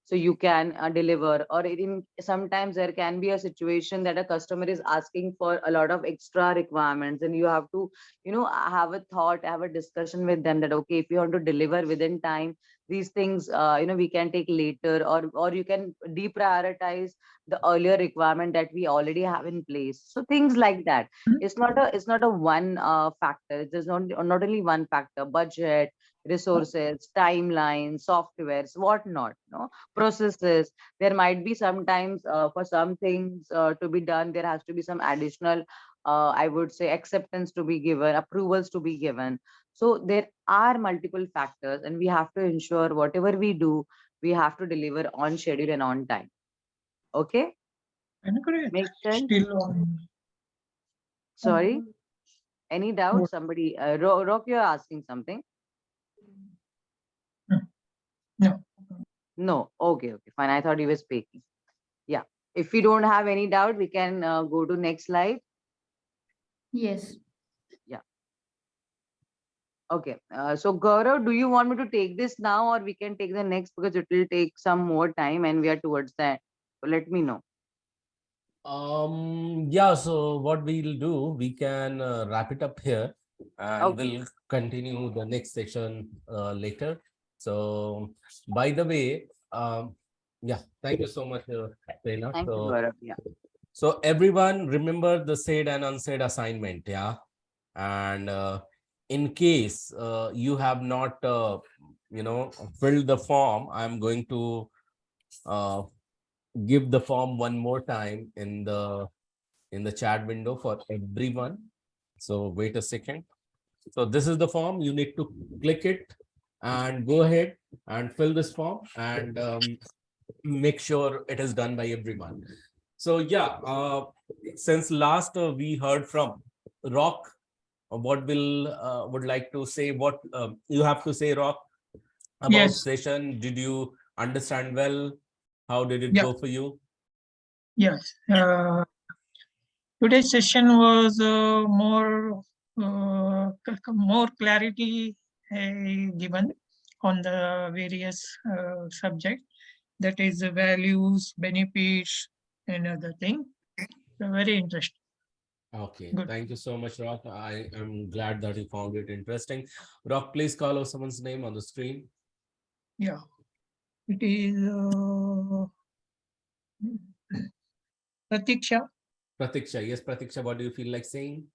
Speaker 10: so you can deliver. Or in sometimes there can be a situation that a customer is asking for a lot of extra requirements, and you have to have a thought, have a discussion with them that okay, if you want to deliver within time, these things we can take later, or you can deprioritize the earlier requirement that we already have in place. So things like that. It's not a one factor. There's not only one factor. Budget, resources, timelines, softwares, whatnot, processes. There might be sometimes for some things to be done, there has to be some additional I would say acceptance to be given, approvals to be given. So there are multiple factors, and we have to ensure whatever we do, we have to deliver on schedule and on time. Okay, makes sense. Sorry, any doubt? Somebody, Rock, you're asking something. No. Okay, fine. I thought you were speaking. Yeah. If we don't have any doubt, we can go to next slide.
Speaker 15: Yes.
Speaker 10: Yeah. Okay. So Gaurav, do you want me to take this now, or we can take the next, because it will take some more time and we are towards that. So let me know.
Speaker 1: Yeah, so what we'll do, we can wrap it up here, and
Speaker 10: Okay.
Speaker 1: we'll continue the next section later. So by the way, yeah, thank you so much, Prerna.
Speaker 10: Thank you, Gaurav. Yeah.
Speaker 1: So everyone remember the said and unsaid assignment, yeah? And in case you have not filled the form, I'm going to uh, give the form one more time in the chat window for everyone. So wait a second. So this is the form. You need to click it and go ahead and fill this form, and make sure it is done by everyone. So yeah, since last we heard from Rock, what would like to say? What you have to say, Rock, about
Speaker 17: Yes.
Speaker 1: session? Did you understand well? How did it
Speaker 17: Yeah.
Speaker 1: go for you?
Speaker 17: Yes. Today's session was more clarity given on the various subjects, that is the values, benefits, and other thing. So very interesting.
Speaker 1: Okay,
Speaker 17: Good.
Speaker 1: thank you so much, Rock. I am glad that you found it interesting. Rock, please call out someone's name on the screen.
Speaker 17: Yeah, it is Pratiksha.
Speaker 1: Pratiksha. Yes, Pratiksha, what do you feel like saying?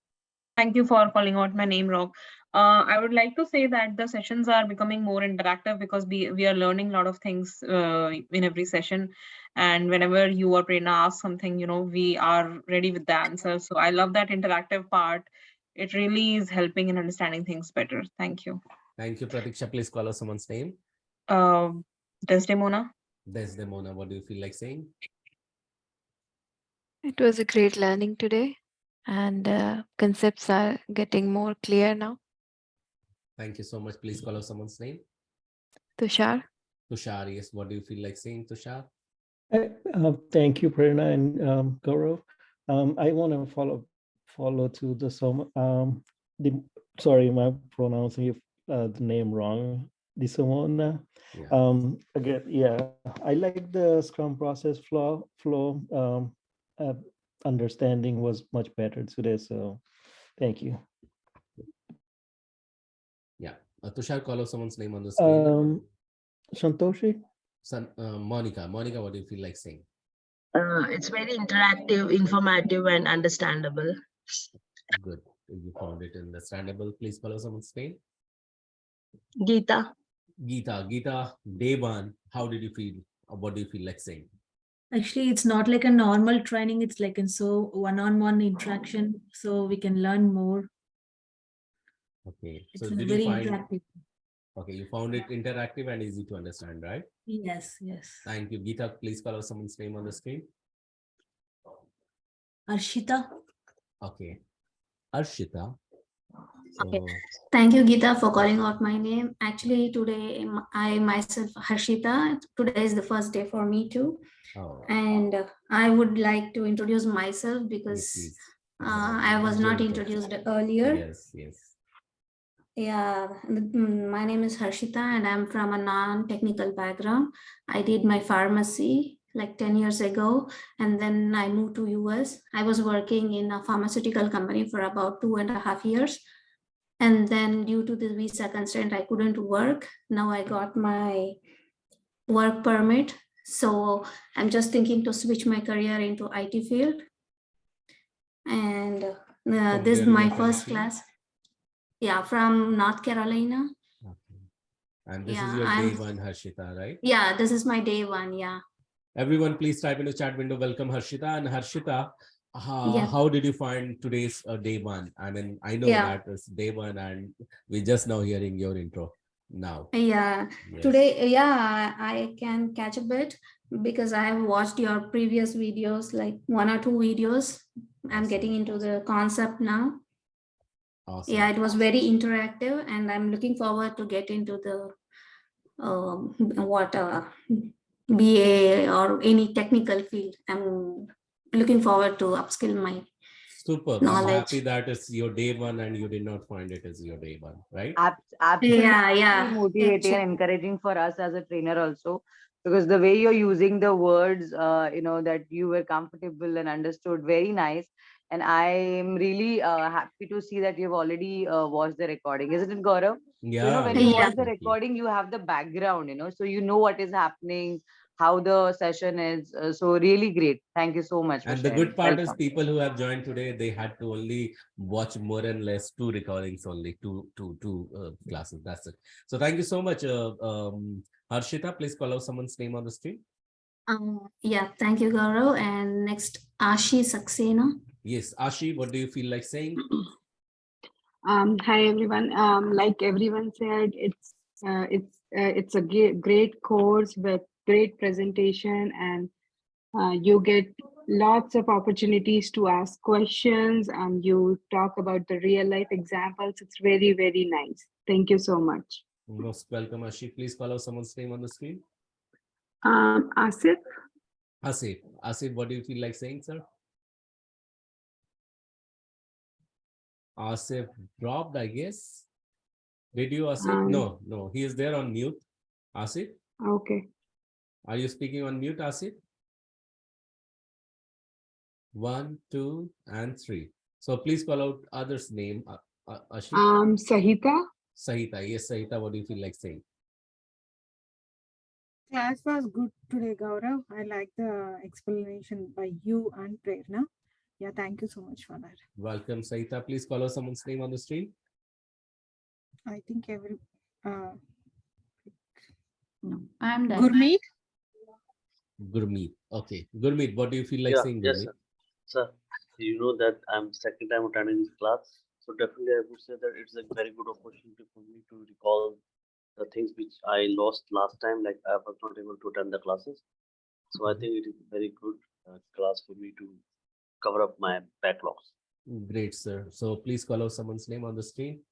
Speaker 7: Thank you for calling out my name, Rock. I would like to say that the sessions are becoming more interactive because we are learning a lot of things in every session. And whenever you or Prerna ask something, we are ready with the answer. So I love that interactive part. It really is helping in understanding things better. Thank you.
Speaker 1: Thank you, Pratiksha. Please call out someone's name.
Speaker 7: Desdemona.
Speaker 1: Desdemona, what do you feel like saying?
Speaker 13: It was a great learning today, and concepts are getting more clear now.
Speaker 1: Thank you so much. Please call out someone's name.
Speaker 13: Tushar.
Speaker 1: Tushar, yes. What do you feel like saying, Tushar?
Speaker 5: Thank you, Prerna and Gaurav. I want to follow to the sorry, my pronouncing the name wrong. The Simona.
Speaker 1: Yeah.
Speaker 5: Again, yeah, I like the Scrum process flow. Understanding was much better today. So, thank you.
Speaker 1: Yeah. Tushar, call out someone's name on the screen.
Speaker 5: Santoshi.
Speaker 1: Monica. Monica, what do you feel like saying?
Speaker 2: It's very interactive, informative, and understandable.
Speaker 1: Good. You found it understandable. Please follow someone's name.
Speaker 2: Geeta.
Speaker 1: Geeta, day one, how did you feel? Or what do you feel like saying?
Speaker 12: Actually, it's not like a normal training. It's like one-on-one interaction, so we can learn more.
Speaker 1: Okay.
Speaker 12: It's
Speaker 1: So did you
Speaker 12: very
Speaker 1: find
Speaker 12: interactive.
Speaker 1: Okay, you found it interactive and easy to understand, right?
Speaker 12: Yes, yes.
Speaker 1: Thank you. Geeta, please call out someone's name on the screen.
Speaker 12: Arshita.
Speaker 1: Okay. Arshita.
Speaker 18: Okay. Thank you, Geeta, for calling out my name. Actually, today I myself, Harshita, today is the first day for me too.
Speaker 1: Oh.
Speaker 18: And I would like to introduce myself because I was not introduced earlier.
Speaker 1: Yes, yes.
Speaker 18: Yeah, my name is Harshita and I'm from a non-technical background. I did my pharmacy like 10 years ago, and then I moved to US. I was working in a pharmaceutical company for about 2.5 years. And then due to the visa constraint, I couldn't work. Now I got my work permit. So I'm just thinking to switch my career into IT field. And this is my first class. Yeah, from North Carolina.
Speaker 1: Okay. And this is your day one, Harshita, right?
Speaker 18: Yeah, this is my day one. Yeah.
Speaker 1: Everyone, please type in the chat window, welcome Harshita. And Harshita, how did you find today's day one? I mean, I know that it's day one and we're just now hearing your intro now.
Speaker 18: Yeah, today, I can catch a bit because I have watched your previous videos, like 1 or 2 videos. I'm getting into the concept now.
Speaker 1: Awesome.
Speaker 18: Yeah, it was very interactive and I'm looking forward to get into the BA or any technical field. I'm looking forward to upskill my
Speaker 1: Super.
Speaker 18: knowledge.
Speaker 1: I'm happy that it's your day one and you did not find it as your day one, right?
Speaker 10: Absolutely.
Speaker 18: Yeah.
Speaker 10: Motivating and encouraging for us as a trainer also, because the way you're using the words, that you were comfortable and understood, very nice. And I am really happy to see that you've already watched the recording, isn't it, Gaurav?
Speaker 1: Yeah.
Speaker 10: So, when you watch the recording, you have the background, so you know what is happening, how the session is. So really great. Thank you so much for
Speaker 1: And the
Speaker 10: sharing.
Speaker 1: good part is
Speaker 10: Welcome.
Speaker 1: people who have joined today, they had to only watch more and less 2 recordings only, two classes. That's it. So thank you so much. Harshita, please call out someone's name on the screen.
Speaker 18: Yeah, thank you, Gaurav. And next, Ashi Saxena.
Speaker 1: Yes, Ashi, what do you feel like saying?
Speaker 3: Hi everyone. Like everyone said, it's a great course with great presentation, and you get Lots of opportunities to ask questions, and you talk about the real life examples. It's very, very nice. Thank you so much.
Speaker 1: Most welcome, Ashik. Please call out someone's name on the screen.
Speaker 3: Asif?
Speaker 1: Asif. Asif, what do you feel like saying, sir? Asif dropped, I guess. Did you, Asif? No, he is there on mute. Asif?
Speaker 3: Okay.
Speaker 1: Are you speaking on mute, Asif? 1, 2, and 3. So please call out others' name, Ashik.
Speaker 3: Sahita?
Speaker 1: Sahita. Yes, Sahita, what do you feel like saying?
Speaker 8: Class was good today, Gaurav. I like the explanation by you and Prerna. Yeah, thank you so much for that.
Speaker 1: Welcome, Sahita. Please call out someone's name on the screen.
Speaker 8: I think
Speaker 15: No, I'm done.
Speaker 8: Gurmeet?
Speaker 1: Gurmeet. Okay. Gurmeet, what do you feel like saying,
Speaker 14: Yes,
Speaker 1: Gurmeet?
Speaker 14: sir. Sir, you know that I'm second time attending this class. So definitely I would say that it's a very good opportunity for me to recall the things which I lost last time, like I was not able to attend the classes. So I think it is a very good class for me to cover up my backlogs.
Speaker 1: Great, sir. So please call out someone's name on the screen.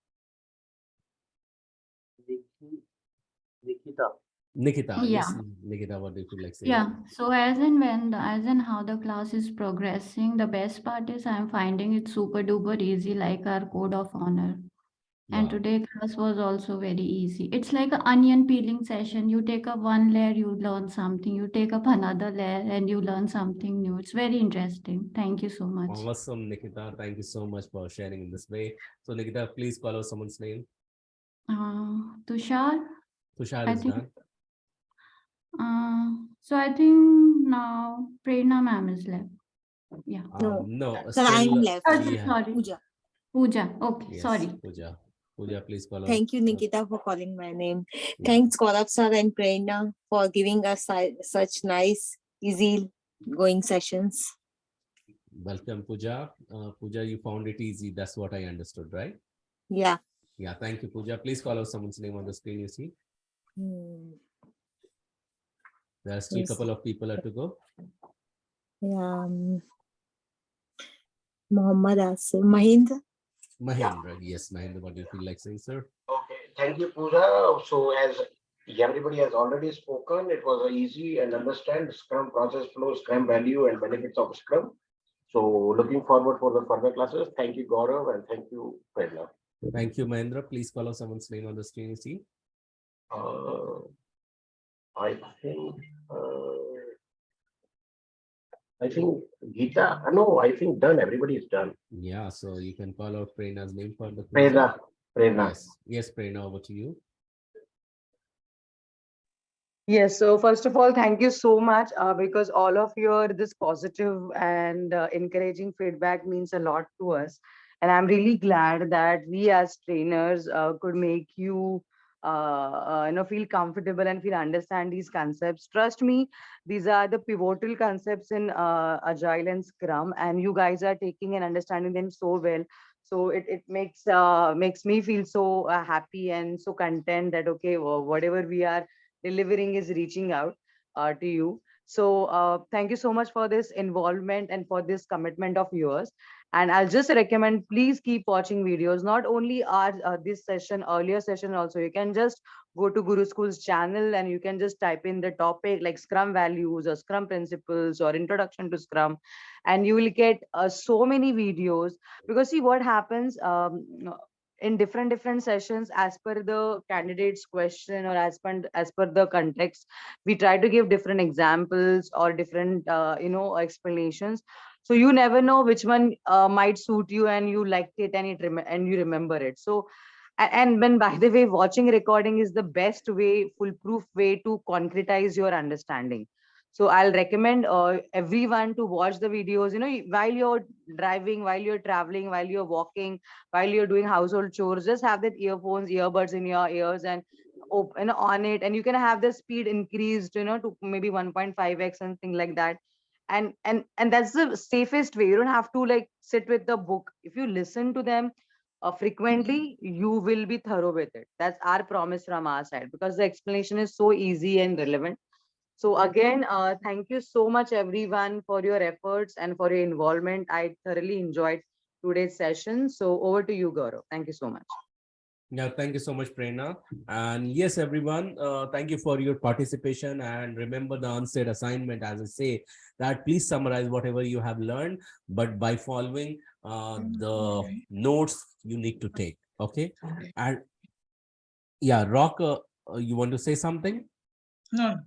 Speaker 14: Nikita.
Speaker 1: Nikita.
Speaker 15: Yeah.
Speaker 1: Yes, Nikita, what do you feel like saying?
Speaker 15: Yeah, so as and how the class is progressing, the best part is I'm finding it super duper easy, like our code of honor. And
Speaker 1: Wow.
Speaker 15: today class was also very easy. It's like an onion peeling session. You take up one layer, you learn something. You take up another layer and you learn something new. It's very interesting. Thank you so much.
Speaker 1: Awesome, Nikita. Thank you so much for sharing in this way. So, Nikita, please call out someone's name.
Speaker 15: Tushar?
Speaker 1: Tushar
Speaker 15: I
Speaker 1: is
Speaker 15: think,
Speaker 1: done.
Speaker 15: so I think now Prerna ma'am is left. Yeah.
Speaker 1: No,
Speaker 4: Sir, I am
Speaker 1: still
Speaker 4: left.
Speaker 1: we have.
Speaker 15: Sorry.
Speaker 4: Pooja.
Speaker 15: Pooja. Okay,
Speaker 1: Yes,
Speaker 15: sorry.
Speaker 1: Pooja. Pooja, please call out.
Speaker 4: Thank you, Nikita, for calling my name.
Speaker 1: Yeah.
Speaker 4: Thanks, Gaurav sir and Prerna, for giving us such nice, easy going sessions.
Speaker 1: Welcome, Pooja. Pooja, you found it easy. That's what I understood, right?
Speaker 4: Yeah.
Speaker 1: Yeah, thank you, Pooja. Please call out someone's name on the screen, you see. There are still a
Speaker 4: Yes.
Speaker 1: couple of people to go.
Speaker 4: Yeah. Muhammad Asif. Mahindra.
Speaker 1: Mahendra. Yes, Mahendra, what do you feel like saying, sir?
Speaker 11: Okay, thank you, Pooja. So as everybody has already spoken, it was easy and understand Scrum process flow, Scrum value and benefits of Scrum. So looking forward for the further classes. Thank you, Gaurav, and thank you, Prerna.
Speaker 1: Thank you, Mahendra. Please call out someone's name on the screen, you see.
Speaker 11: I think Geeta. No, I think done. Everybody is done.
Speaker 1: Yeah, so you can call out Prerna's name for the
Speaker 11: Prerna. Prerna.
Speaker 1: Yes, Prerna, over to you.
Speaker 10: Yes, so first of all, thank you so much because all of your this positive and encouraging feedback means a lot to us. And I'm really glad that we as trainers could make you feel comfortable and feel understand these concepts. Trust me, these are the pivotal concepts in Agile and Scrum, and you guys are taking and understanding them so well. So it makes me feel so happy and so content that okay, whatever we are delivering is reaching out to you. So thank you so much for this involvement and for this commitment of yours. And I'll just recommend, please keep watching videos, not only our this session, earlier session also. You can just go to Guru School's channel and you can just type in the topic like Scrum values or Scrum principles or introduction to Scrum, and you will get so many videos. Because see what happens, in different sessions, as per the candidate's question or as per the context, we try to give different examples or different explanations. So you never know which one might suit you and you liked it and and you remember it. So and when, by the way, watching recording is the best way, foolproof way to concretize your understanding. So I'll recommend everyone to watch the videos, while you're driving, while you're traveling, while you're walking, while you're doing household chores. Just have that earbuds in your ears and open on it, and you can have the speed increased, to maybe 1.5x and thing like that. And that's the safest way. You don't have to like sit with the book. If you listen to them frequently, you will be thorough with it. That's our promise from our side, because the explanation is so easy and relevant. So again, thank you so much everyone for your efforts and for your involvement. I thoroughly enjoyed today's session. So over to you, Gaurav. Thank you so much.
Speaker 1: Yeah, thank you so much, Prerna. And yes, everyone, thank you for your participation. And remember the unsaid assignment, as I say, that please summarize whatever you have learned, but by following the notes you need to take. Okay. And yeah, Rock, you want to say something?
Speaker 17: No,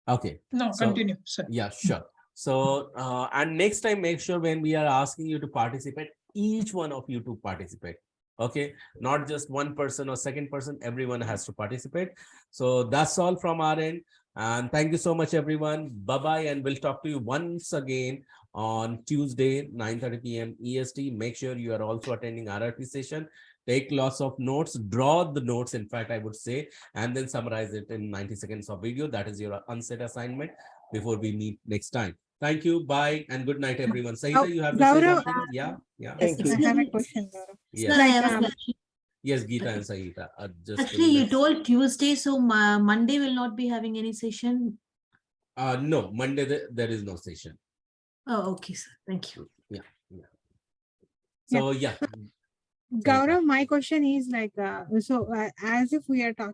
Speaker 1: Okay.
Speaker 17: no,
Speaker 1: So,
Speaker 17: continue, sir.
Speaker 1: yeah, sure. So, and next time, make sure when we are asking you to participate, each one of you to participate. Okay, not just one person or second person, everyone has to participate. So that's all from our end. And thank you so much, everyone. Bye-bye. And we'll talk to you once again on Tuesday, 9:30 p.m. EST. Make sure you are also attending RRT session. Take lots of notes, draw the notes, in fact, I would say, and then summarize it in 90 seconds of video. That is your unsaid assignment before we meet next time. Thank you. Bye. And good night, everyone. Saita, you have to say
Speaker 8: Gaurav,
Speaker 1: something? Yeah. Yeah.
Speaker 5: Thank you.
Speaker 8: I have a question, Gaurav.
Speaker 1: Yes.
Speaker 12: Sir, I have a question.
Speaker 1: Yes, Geeta and Saita. Just
Speaker 12: Actually, you
Speaker 1: let's-
Speaker 12: told Tuesday, so Monday will not be having any session.
Speaker 1: no, Monday there is no session.
Speaker 12: Oh, okay, sir. Thank you.
Speaker 1: Yeah. Yeah. So yeah.
Speaker 8: Gaurav, my question is like, as if we are talking